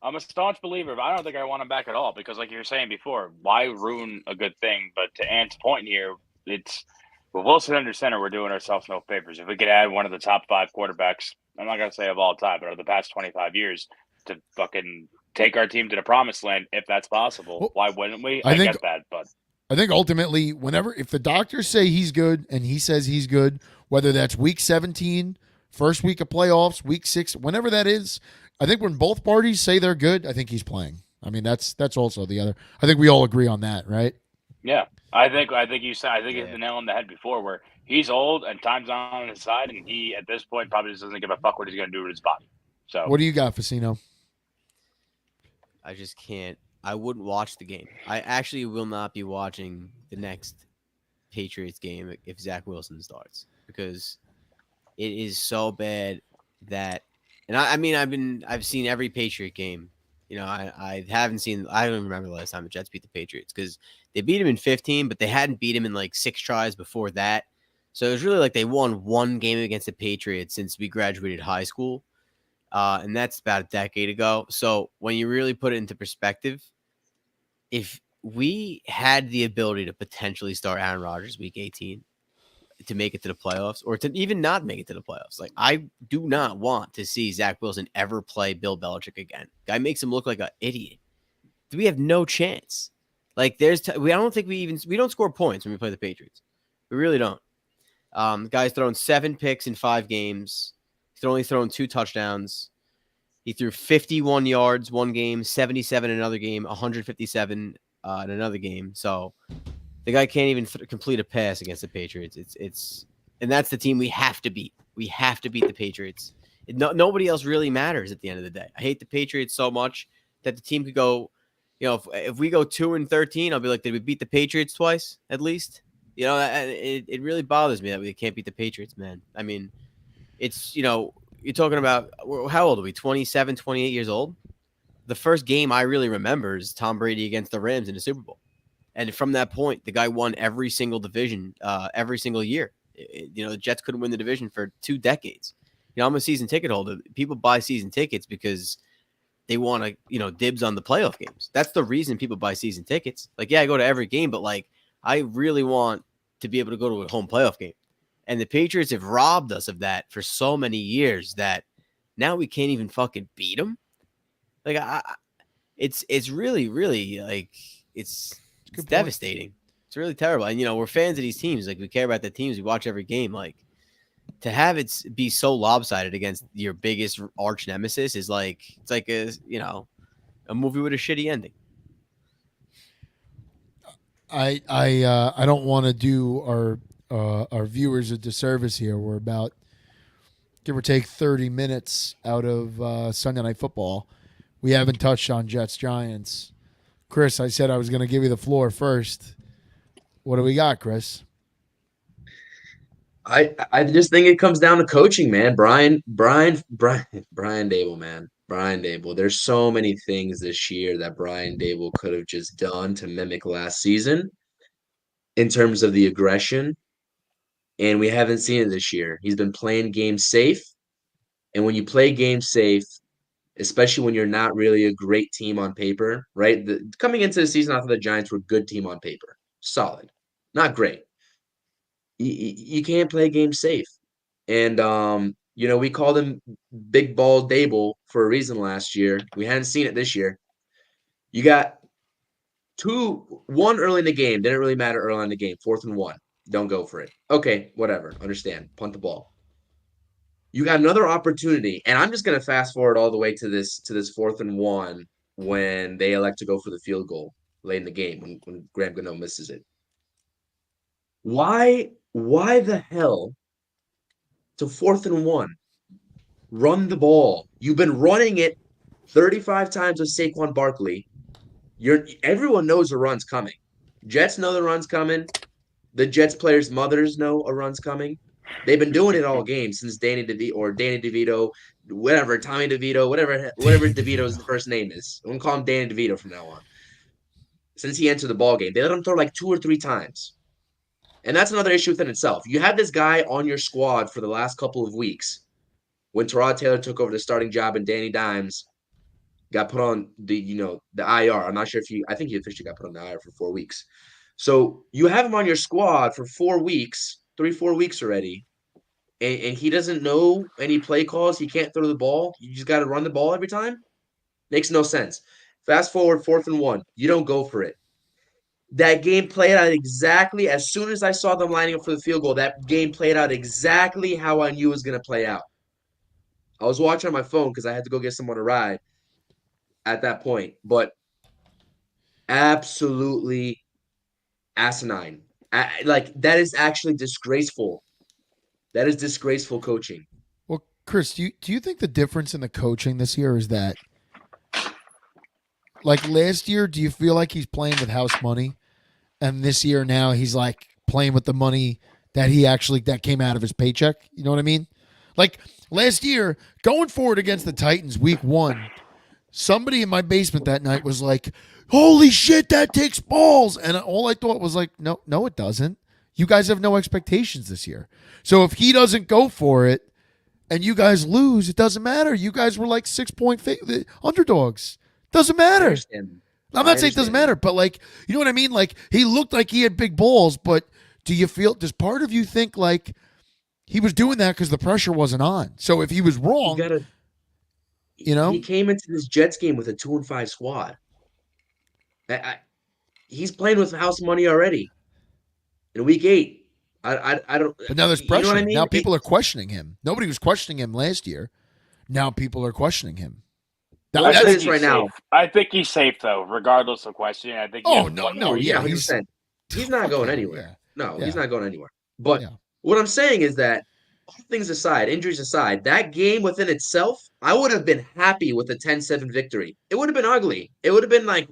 I'm a staunch believer, but I don't think I want him back at all because, like you were saying before, why ruin a good thing? But to Ant's point here, it's with Wilson under center, we're doing ourselves no favors. If we could add one of the top 5 quarterbacks, I'm not going to say of all time, but of the past 25 years, to fucking take our team to the promised land, if that's possible, Well, why wouldn't we? I think- get that, but I think ultimately, if the doctors say he's good and he says he's good, whether that's week 17, first week of playoffs, week 6, whenever that is, I think when both parties say they're good, I think he's playing. I mean, that's also the other. I think we all agree on that, right? yeah, I think you said you hit the nail on the head before, where he's old and time's on his side, and he at this point probably just doesn't give a fuck what he's going to do with his body. So What do you got, Facino? I just can't. I wouldn't watch the game. I actually will not be watching the next Patriots game if Zach Wilson starts because it is so bad that. And I've seen every Patriot game. You know, I haven't seen. I don't remember the last time the Jets beat the Patriots because they beat him in 15, but they hadn't beat him in like 6 tries before that. So it was really like they won one game against the Patriots since we graduated high school. And that's about a decade ago. So when you really put it into perspective, if we had the ability to potentially start Aaron Rodgers week 18 to make it to the playoffs or to even not make it to the playoffs, like I do not want to see Zach Wilson ever play Bill Belichick again. Guy makes him look like an idiot. We have no chance. Like I don't think we don't score points when we play the Patriots. We really don't. The guy's thrown 7 picks in 5 games. He's only thrown 2 touchdowns. He threw 51 yards one game, 77 in another game, 157 in another game. So the guy can't even complete a pass against the Patriots. And that's the team we have to beat. We have to beat the Patriots. Nobody else really matters at the end of the day. I hate the Patriots so much that the team could go, you know, if we go 2-13, I'll be like, did we beat the Patriots twice at least? You know, it really bothers me that we can't beat the Patriots, man. I mean, it's, you know, you're talking about, how old are we? 27, 28 years old? The first game I really remember is Tom Brady against the Rams in the Super Bowl. And from that point, the guy won every single division, every single year. You know, the Jets couldn't win the division for 2 decades. You know, I'm a season ticket holder. People buy season tickets because they want to, you know, dibs on the playoff games. That's the reason people buy season tickets. Like, yeah, I go to every game, but like, I really want to be able to go to a home playoff game. And the Patriots have robbed us of that for so many years that now we can't even fucking beat them. Like, it's really, really like it's devastating. It's really terrible. And, you know, we're fans of these teams. Like, we care about the teams. We watch every game. Like, to have it be so lopsided against your biggest arch nemesis is like, it's like a, you know, a movie with a shitty ending. I don't want to do our viewers a disservice here. We're about give or take 30 minutes out of Sunday Night Football. We haven't touched on Jets Giants. Chris, I said I was going to give you the floor first. What do we got, Chris? I just think it comes down to coaching, man. Brian Dable, man. Brian Dable. There's so many things this year that Brian Dable could have just done to mimic last season in terms of the aggression, and we haven't seen it this year. He's been playing games safe, and when you play games safe, especially when you're not really a great team on paper, right? Coming into the season, I thought the Giants were a good team on paper. Solid. Not great. You can't play games safe. And, we called him Big Ball Dable for a reason last year. We hadn't seen it this year. You got one early in the game. Didn't really matter early in the game. 4th and 1. Don't go for it. Okay, whatever. Understand. Punt the ball. You got another opportunity, and I'm just going to fast forward all the way to this 4th and 1 when they elect to go for the field goal late in the game when Graham Gano misses it. Why the hell to 4th and 1? Run the ball. You've been running it 35 times with Saquon Barkley. Everyone knows a run's coming. Jets know the run's coming. The Jets players' mothers know a run's coming. They've been doing it all game since Danny DeVito, whatever, Tommy DeVito, whatever DeVito's first name is. I'm going to call him Danny DeVito from now on. Since he entered the ball game, they let him throw like 2 or 3 times. And that's another issue within itself. You had this guy on your squad for the last couple of weeks when Tyrod Taylor took over the starting job and Danny Dimes got put on the IR. I'm not sure I think he officially got put on the IR for 4 weeks. So you have him on your squad for 4 weeks, 3-4 weeks already, and he doesn't know any play calls. He can't throw the ball. You just got to run the ball every time. Makes no sense. Fast forward, 4th and 1. You don't go for it. That game played out exactly as soon as I saw them lining up for the field goal. That game played out exactly how I knew it was going to play out. I was watching on my phone because I had to go get someone a ride at that point, but absolutely asinine. That is actually disgraceful. That is disgraceful coaching. Well, Chris, do you think the difference in the coaching this year is that, like last year, do you feel like he's playing with house money, and this year now he's like playing with the money that came out of his paycheck? You know what I mean? Like last year, going forward against the Titans week 1, somebody in my basement that night was like, holy shit, that takes balls. And all I thought was like, no, it doesn't. You guys have no expectations this year. So if he doesn't go for it and you guys lose, it doesn't matter. You guys were like 6-point underdogs. Doesn't matter. I'm not saying it doesn't matter, but like, you know what I mean? Like he looked like he had big balls, but does part of you think like he was doing that because the pressure wasn't on? So if he was wrong, he came into this Jets game with a 2-5 squad. He's playing with house money already. In week 8, I don't. But now there's pressure. You know what I mean? Now people are questioning him. Nobody was questioning him last year. Now people are questioning him. I think he's safe though, regardless of question. I think. Yeah, he's not going anywhere. Yeah. He's not going anywhere. But what I'm saying is that, all things aside, injuries aside, that game within itself, I would have been happy with a 10-7 victory. It would have been ugly. It would have been like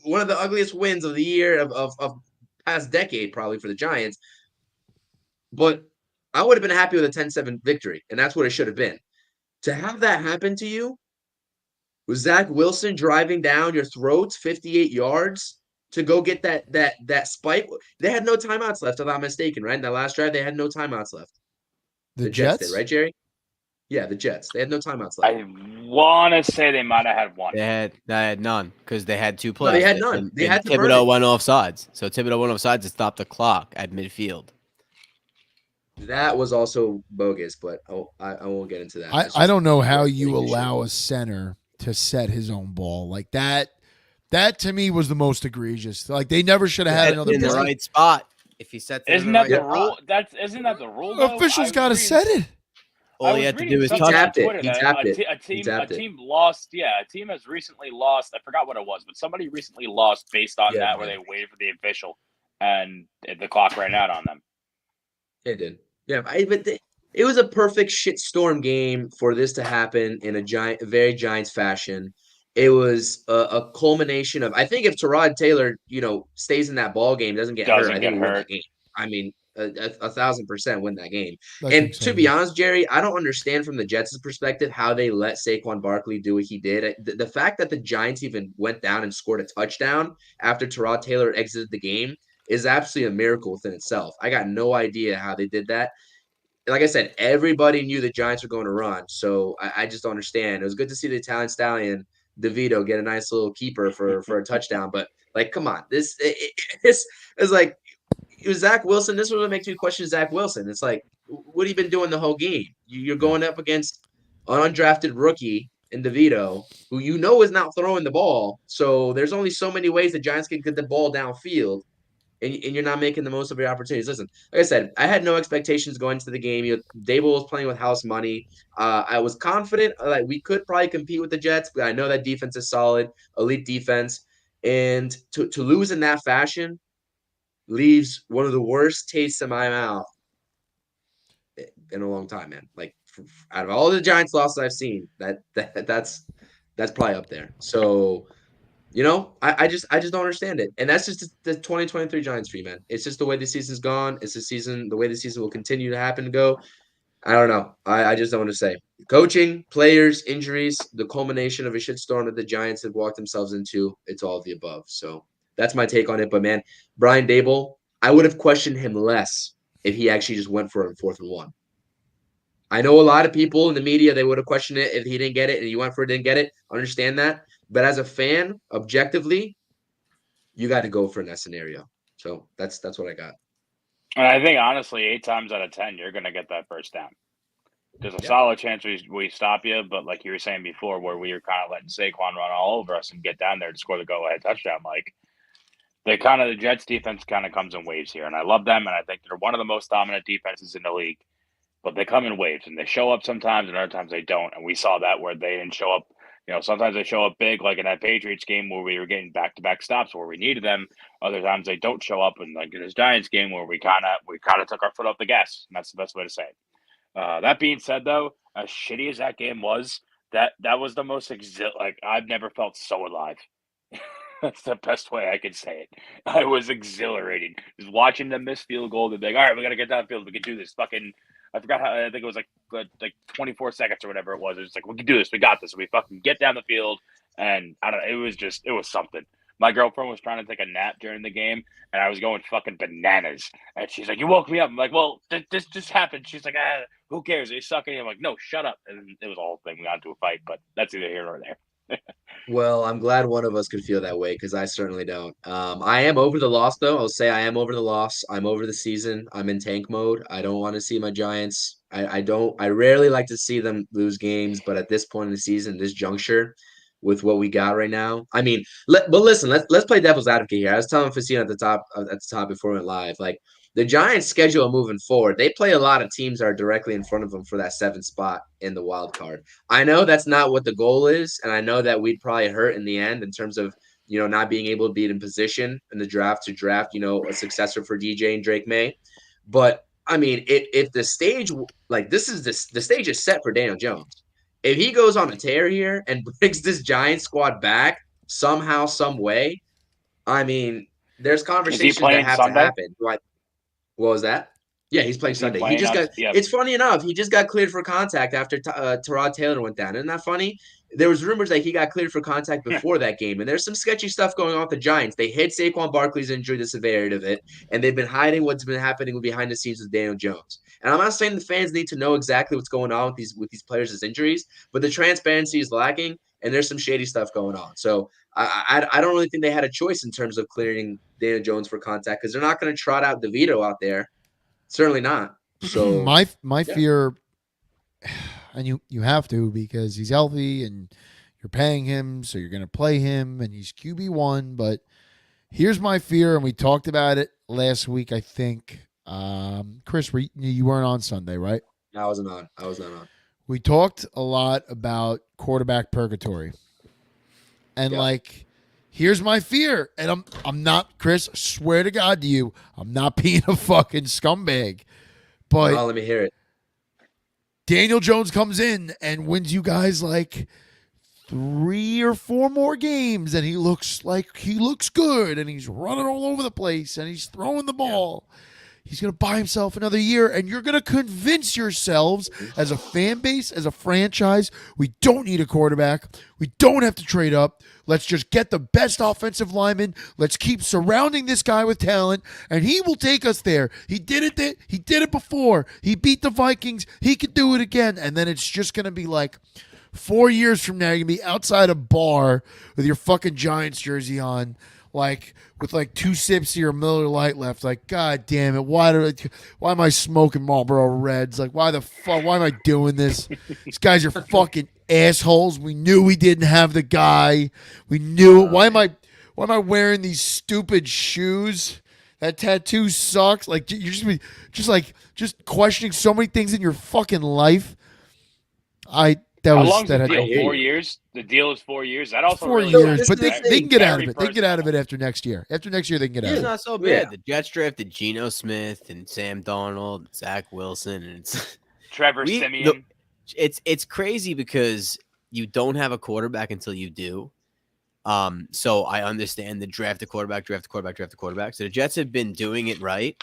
one of the ugliest wins of the year of past decade, probably, for the Giants. But I would have been happy with a 10-7 victory, and that's what it should have been. To have that happen to you, with Zach Wilson driving down your throats 58 yards to go get that spike. They had no timeouts left, if I'm not mistaken, right? In that last drive, they had no timeouts left. The Jets did, right, Jerry? Yeah, the Jets. They had no timeouts left. I want to say they might have had one. They had none because they had 2 plays. No, they had none. They had Thibodeau went off sides. So Thibodeau went off sides to stop the clock at midfield. That was also bogus, but I won't get into that. I don't know how you allow a center to set his own ball like that. That to me was the most egregious. Like they never should have had another in the right spot. If he sets it isn't that the rule? Isn't that the rule? The official's got to set it. All he had to do is touch it. He tapped it. A team lost. Yeah, a team has recently lost. I forgot what it was, but somebody recently lost based on that, where they waited for the official. and the clock ran out on them. It did. Yeah, it was a perfect shitstorm game for this to happen in a very Giants fashion. It was a culmination of. I think if Tyrod Taylor, stays in that ball game, doesn't get hurt, I Doesn't think get we win that hurt. game. I mean, 1,000% win that game. I And think so, to be yes. honest, Jerry, I don't understand from the Jets' perspective how they let Saquon Barkley do what he did. The fact that the Giants even went down and scored a touchdown after Tyrod Taylor exited the game is absolutely a miracle within itself. I got no idea how they did that. Like I said, everybody knew the Giants were going to run, so I just don't understand. It was good to see the Italian stallion DeVito get a nice little keeper for a touchdown, but like, come on, this is like it was Zach Wilson. This is what makes me question Zach Wilson. It's like, what have you been doing the whole game? You're going up against an undrafted rookie in DeVito, who is not throwing the ball. So there's only so many ways the Giants can get the ball downfield. And you're not making the most of your opportunities. Listen, like I said, I had no expectations going into the game. Dable was playing with house money. I was confident that we could probably compete with the Jets, but I know that defense is solid, elite defense. And to lose in that fashion leaves one of the worst tastes in my mouth in a long time, man. Like, out of all the Giants losses I've seen, that's probably up there. So, I just don't understand it. And that's just the 2023 Giants for you, man. It's just the way the season's gone. It's the way the season will continue to happen to go. I don't know. I just don't want to say. Coaching, players, injuries, the culmination of a shitstorm that the Giants have walked themselves into. It's all of the above. So that's my take on it. But, man, Brian Dable, I would have questioned him less if he actually just went for it in 4th and 1. I know a lot of people in the media, they would have questioned it if he didn't get it and he went for it, didn't get it. I understand that. But as a fan, objectively, you got to go for in that scenario. So that's what I got. And I think, honestly, 8 times out of 10, you're going to get that first down. There's a solid chance we stop you, but like you were saying before, where we were kind of letting Saquon run all over us and get down there to score the go-ahead touchdown, like, the Jets defense kind of comes in waves here, and I love them, and I think they're one of the most dominant defenses in the league. But they come in waves, and they show up sometimes, and other times they don't. And we saw that where they didn't show up. Sometimes they show up big, like in that Patriots game where we were getting back-to-back stops where we needed them. Other times they don't show up, and like in this Giants game where we kind of took our foot off the gas. And that's the best way to say it. That being said, though, as shitty as that game was, that was the most I've never felt so alive. That's the best way I can say it. I was exhilarating just watching them miss field goal. They'd be like, "All right, we got to get downfield. We can do this." Fucking, I forgot how. I think it was like 24 seconds or whatever it was. It was like, we can do this. We got this. We fucking get down the field, and I don't know. It was something. My girlfriend was trying to take a nap during the game, and I was going fucking bananas. And she's like, "You woke me up." I'm like, "Well, this just happened." She's like, "Who cares? They suck." And I'm like, "No, shut up." And it was a whole thing. We got into a fight, but that's either here or there. Well, I'm glad one of us could feel that way because I certainly don't. I am over the loss, though. I'll say I am over the loss. I'm over the season. I'm in tank mode. I don't want to see my Giants. I don't. I rarely like to see them lose games, but at this point in the season, this juncture, with what we got right now, I mean, but listen, let's play devil's advocate here. I was telling Facina at the top before we went live, like the Giants' schedule moving forward, they play a lot of teams that are directly in front of them for that 7th spot in the wild card. I know that's not what the goal is, and I know that we'd probably hurt in the end in terms of not being able to be in position in the draft to draft a successor for DJ and Drake May. But I mean, if the stage the stage is set for Daniel Jones. If he goes on a tear here and brings this Giants squad back somehow, some way, I mean, there's conversations that playing have Sunday? to happen. What was that? Yeah, he's playing Sunday. He just got. Yeah. It's funny enough. He just got cleared for contact after Tyrod Taylor went down. Isn't that funny? There was rumors that he got cleared for contact before that game, and there's some sketchy stuff going on with the Giants. They hid Saquon Barkley's injury, the severity of it, and they've been hiding what's been happening behind the scenes with Daniel Jones. And I'm not saying the fans need to know exactly what's going on with these players' injuries, but the transparency is lacking, and there's some shady stuff going on. So I don't really think they had a choice in terms of clearing Daniel Jones for contact because they're not going to trot out DeVito out there. Certainly not. So my fear, and you have to because he's healthy and you're paying him, so you're going to play him, and he's QB1. But here's my fear, and we talked about it last week. I think, Chris, you weren't on Sunday, right? I was not on. We talked a lot about quarterback purgatory, and here's my fear, and I'm not, Chris. Swear to God to you, I'm not being a fucking scumbag, but Oh, let me hear it. Daniel Jones comes in and wins you guys like 3 or 4 more games, and he looks good, and he's running all over the place, and he's throwing the ball. He's going to buy himself another year, and you're going to convince yourselves as a fan base, as a franchise, we don't need a quarterback. We don't have to trade up. Let's just get the best offensive lineman. Let's keep surrounding this guy with talent, and he will take us there. He did it before. He beat the Vikings. He could do it again. And then it's just going to be like 4 years from now, you're going to be outside a bar with your fucking Giants jersey on, like with like 2 sips of your Miller Lite left. Like, God damn it. Why am I smoking Marlboro Reds? Like, why the fuck? Why am I doing this? These guys are fucking assholes. We knew we didn't have the guy. We knew it. Why am I wearing these stupid shoes? That tattoo sucks. Like, you're just questioning so many things in your fucking life. How long's the I deal? hear 4 you. years? The deal is 4 years. That also 4 really years, this but is the they thing. can get out of Very it. They can get out of it personal. after next year. After next year, they can get out It's of it. not so bad. Yeah. The Jets drafted Geno Smith and Sam Darnold, Zach Wilson, and it's Trevor We- Simeon. it's crazy because you don't have a quarterback until you do. So I understand the draft a quarterback. So the Jets have been doing it right,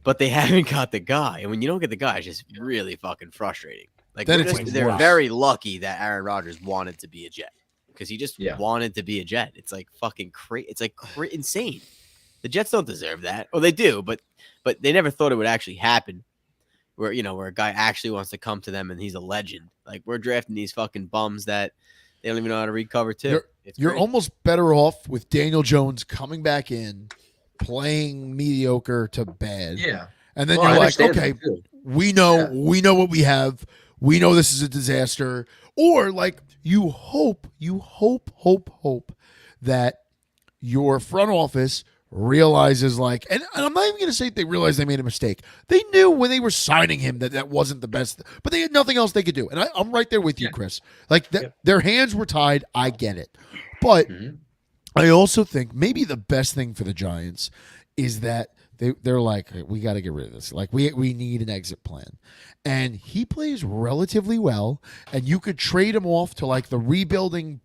but they haven't got the guy. And when you don't get the guy, it's just really fucking frustrating. Like Then we're it's just- they're worse. very lucky that Aaron Rodgers wanted to be a Jet because he just Yeah. wanted to be a Jet. It's like fucking crazy. It's like insane. The Jets don't deserve that. Well, they do, but they never thought it would actually happen. Where a guy actually wants to come to them and he's a legend. Like we're drafting these fucking bums that they don't even know how to read cover two. It's You're crazy. almost better off with Daniel Jones coming back in, playing mediocre to bad. Yeah. And then Well, I you're like, understand okay, that too. we know what we have. We know this is a disaster. Or like you hope that your front office realizes like, and I'm not even going to say they realized they made a mistake. They knew when they were signing him that wasn't the best, but they had nothing else they could do. And I'm right there with you, Yeah. Chris. Like their hands were tied. I get it. But Mhm. I also think maybe the best thing for the Giants is that they're like, we got to get rid of this. Like we need an exit plan. And he plays relatively well, and you could trade him off to like the rebuilding,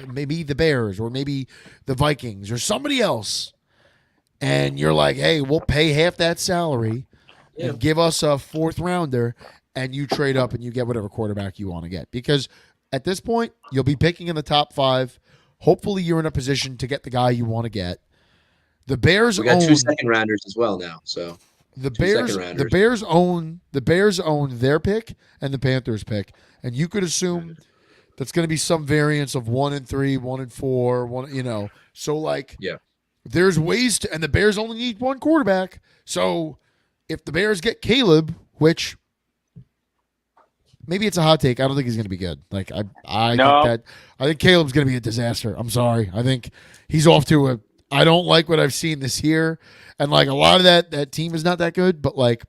maybe the Bears or maybe the Vikings or somebody else. And you're like, hey, we'll pay half that salary and give us a 4th rounder, and you trade up and you get whatever quarterback you want to get. Because at this point, you'll be picking in the top 5. Hopefully, you're in a position to get the guy you want to get. The Bears We got own 2 second rounders as well now. So the 2 Bears. second The rounders. Bears own their pick and the Panthers pick, and you could assume that's going to be some variance of 1 and 3, 1 and 4, 1. So like, Yeah. there's ways to, and the Bears only need 1 quarterback. So if the Bears get Caleb, which maybe it's a hot take, I don't think he's going to be good. Like I think Caleb's going to be a disaster. I'm sorry. I think he's off to a. I don't like what I've seen this year, and like a lot of that team is not that good. But like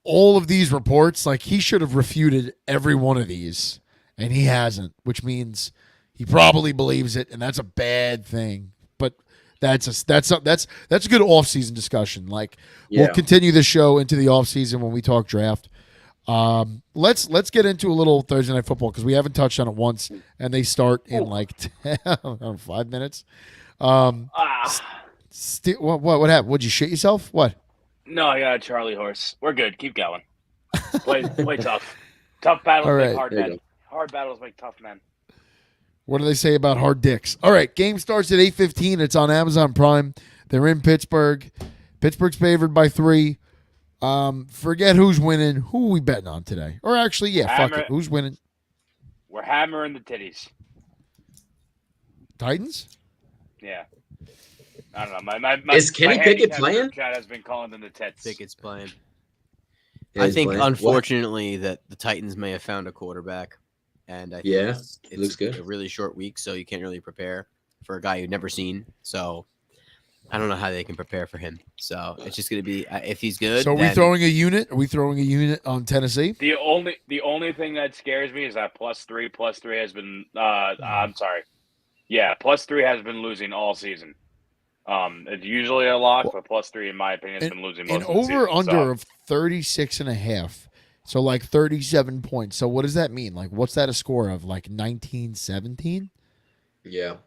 all of these reports, like he should have refuted every one of these, and he hasn't, which means he probably believes it, and that's a bad thing. But that's a good off-season discussion. Like we'll continue the show into the off-season when we talk draft. Let's get into a little Thursday Night Football because we haven't touched on it once, and they start in like 5 minutes. What happened? Would you shit yourself? What? No, I got a Charlie horse. We're good. Keep going. Play tough. Tough battles All make right. hard There you men. Hard battles make tough men. What do they say about hard dicks? All right, game starts at 8:15. It's on Amazon Prime. They're in Pittsburgh. Pittsburgh's favored by 3. Forget who's winning. Who are we betting on today? Or actually, fuck Hammer- it. Who's winning? We're hammering the titties. Titans? Yeah. I don't know. My Is Kenny my Pickett handicap playing? Chat has been calling them the tits. Pickett's playing. Yeah, I he's think, playing. What? unfortunately, that the Titans may have found a quarterback, and I think Yeah, it's looks good. a really short week, so you can't really prepare for a guy you've never seen. So I don't know how they can prepare for him. So it's just going to be if he's good. So are we then- throwing a unit? Are we throwing a unit on Tennessee? The only thing that scares me is that +3 has been. I'm sorry. Yeah, +3 has been losing all season. It's usually a lock, but +3, in my opinion, has been losing An most of the over season. under So, of 36.5. So like 37 points. So what does that mean? Like what's that a score of? Like 19-17? Yeah. Is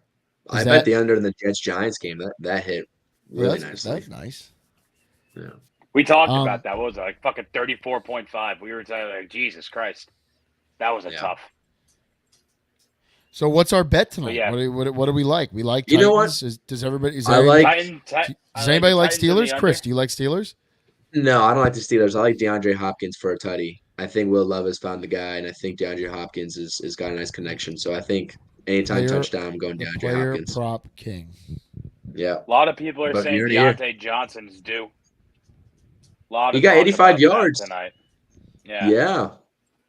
I that bet the under in the Jets Giants game that hit really nicely. that's nice. Yeah. we talked Um, about that. What was it? Like fucking 34.5. We were like, Jesus Christ. That was a Yeah. tough. So what's our bet tonight? yeah. What do we like? We like You know Titans. what? Does everybody? Is I there any- like- Does anybody like Titans in the Steelers? under. Chris, do you like Steelers? No, I don't like the Steelers. I like DeAndre Hopkins for a tutty. I think Will Levis found the guy, and I think DeAndre Hopkins is got a nice connection. So I think anytime Player- touchdown, I'm going The DeAndre player Hopkins. prop king. Yeah. A lot of people are But saying you're here. Deontay Johnson's due. Lot He of got talk 85 about that yards. tonight. Yeah. Yeah.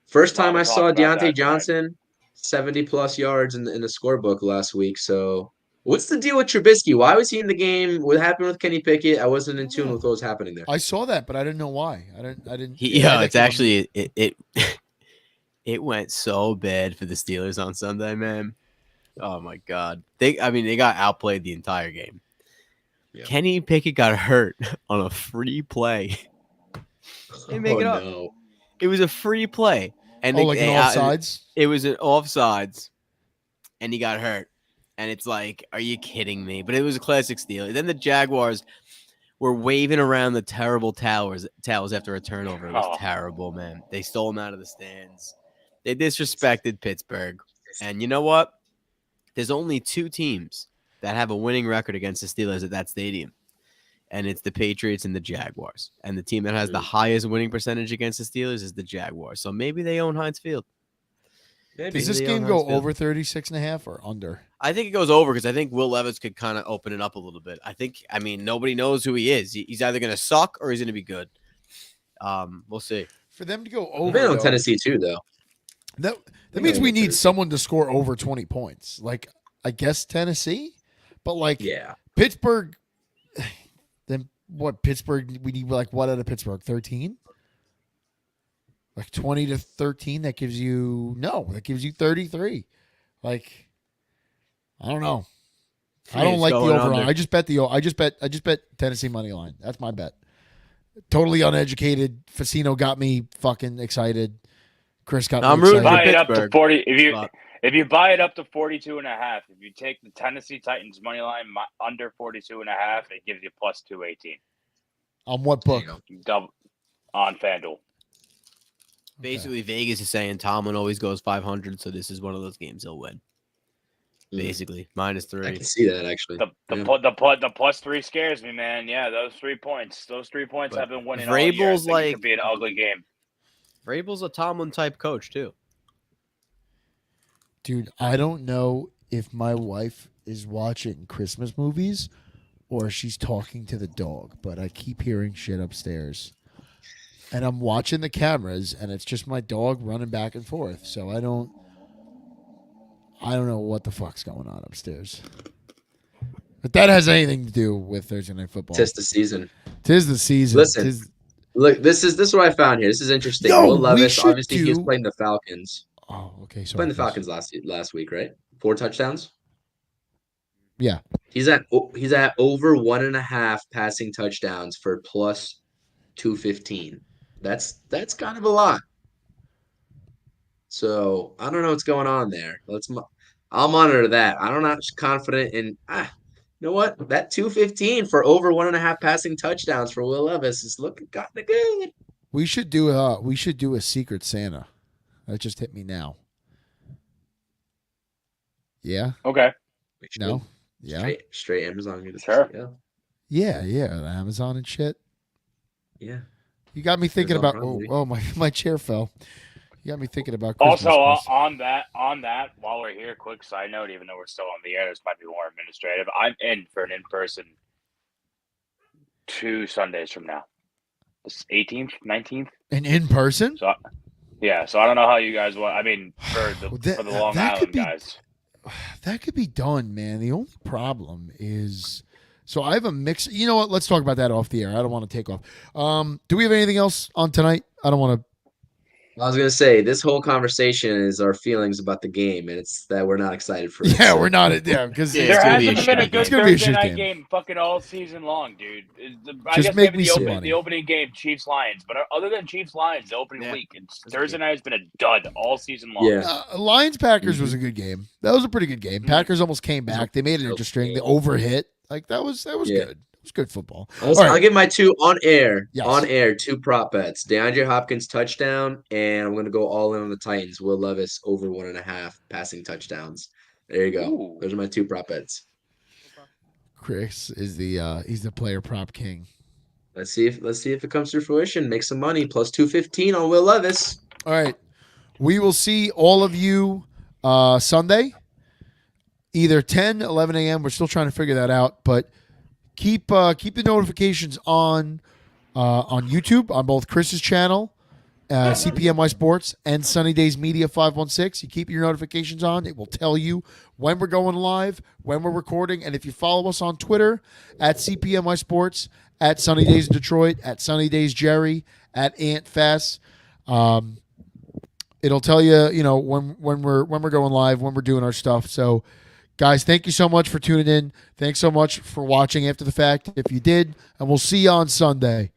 First A lot time of I talk saw about that Deontay tonight. Johnson, 70+ yards in the scorebook last week. So what's the deal with Trubisky? Why was he in the game? What happened with Kenny Pickett? I wasn't in tune with what was happening there. I saw that, but I didn't know why. I didn't. Yeah, I it's actually it it went so bad for the Steelers on Sunday, man. Oh my god. They got outplayed the entire game. Yeah. Kenny Pickett got hurt on a free play. They make it up. No. It was a free play. And Oh, like an offsides. it was an offsides, and he got hurt. And it's like, are you kidding me? But it was a classic Steelers. Then the Jaguars were waving around the terrible towels after a turnover. It was Oh. terrible, man. They stole them out of the stands. They disrespected Pittsburgh. And you know what? There's only two teams that have a winning record against the Steelers at that stadium. And it's the Patriots and the Jaguars. And the team that has the highest winning percentage against the Steelers is the Jaguars. So maybe they own Heinz Field. Maybe. Does this they game own go Heinz Field. over 36.5 or under? I think it goes over because I think Will Levis could kind of open it up a little bit. I mean, nobody knows who he is. He's either going to suck or he's going to be good. We'll see. For them to go I'm over, in on though, Tennessee too, though. that They means go we over need 30. someone to score over 20 points. Like I guess Tennessee, but like Yeah. Pittsburgh. Then what? Pittsburgh. We need like what out of Pittsburgh? 13. Like 20-13. That gives you 33. Like I don't know. I don't It's like the going over. under. I just bet Tennessee money line. That's my bet. Totally uneducated. Facino got me fucking excited. Chris got I'm me rooting excited. for Buy it up to Pittsburgh. 40. Spot. If you buy it up to 42.5, if you take the Tennessee Titans money line under 42.5, it gives you +218. On what There book? you go. Double on FanDuel. Basically, Vegas is saying Tomlin always goes 500, so this is one of those games he'll win. Basically, I -3. can see that actually. The Yeah. +3 scares me, man. Yeah, those 3 points. Those 3 points But have been winning all year. I Vrabel's think it like- could be an ugly game. Vrabel's a Tomlin type coach too. Dude, I don't know if my wife is watching Christmas movies or she's talking to the dog, but I keep hearing shit upstairs. And I'm watching the cameras and it's just my dog running back and forth. So I don't know what the fuck's going on upstairs. But that has anything to do with Thursday Night Football. Tis the season. Tis the season. Listen, Tis- Look, this is what I found here. This is interesting. Yo, Will we Levis, should obviously, he was do- playing the Falcons. oh, okay. Sorry. Playing the Chris. Falcons last week, right? 4 touchdowns. Yeah. He's at over 1.5 passing touchdowns for +215. That's kind of a lot. So I don't know what's going on there. I'll monitor that. I'm not confident in. You know what? That 215 for over 1.5 passing touchdowns for Will Levis is looking kind of good. We should do a Secret Santa. That just hit me now. Yeah? Okay. We should No? Yeah. straight Amazon. Sure. Yeah. Yeah, Amazon and shit. Yeah. You got me thinking about Amazon Prime, oh my chair fell. You got me thinking about Christmas. Also, Chris. on that, while we're here, quick side note, even though we're still on the air, this might be more administrative. I'm in for an in-person 2 Sundays from now. This 18th, 19th. And in person? So, yeah. So I don't know how you guys want. I mean, for the That- for the Long that could Island be- guys. That could be done, man. The only problem is so I have a mix. You know what? Let's talk about that off the air. I don't want to take off. Do we have anything else on tonight? I don't want to. I was gonna say this whole conversation is our feelings about the game, and it's that we're not excited for it. Yeah, so- we're not. Yeah, because Yeah, There it's gonna be a hasn't been a shitty good It's gonna be a Thursday shit night game. game fucking all season long, dude. I Just guess make maybe me the, some money. the opening game, Chiefs Lions, but other than Chiefs Lions, the opening Yeah. week, Thursday night has been a dud all season long. Yeah. Lions Packers was a good game. That was a pretty good game. Packers almost came back. They made it interesting. The overhit, like that was Yeah. good. It was good football. I'll, All right. I'll give my two on air. Yes. On air, two prop bets. DeAndre Hopkins touchdown, and I'm gonna go all in on the Titans. Will Levis over 1.5 passing touchdowns. There you go. Ooh. Those are my two prop bets. Chris is he's the player prop king. Let's see if it comes to fruition. Make some money. Plus 215 on Will Levis. All right. We will see all of you Sunday, either 10, 11 a.m. We're still trying to figure that out, but keep the notifications on YouTube on both Chris's channel, CPMY Sports, and Sunny Days Media 516. You keep your notifications on. It will tell you when we're going live, when we're recording, and if you follow us on Twitter at CPMY Sports, at Sunny Days Detroit, at Sunny Days Jerry, at Ant Fest, it'll tell you, when we're going live, when we're doing our stuff. So, guys, thank you so much for tuning in. Thanks so much for watching after the fact, if you did, and we'll see you on Sunday.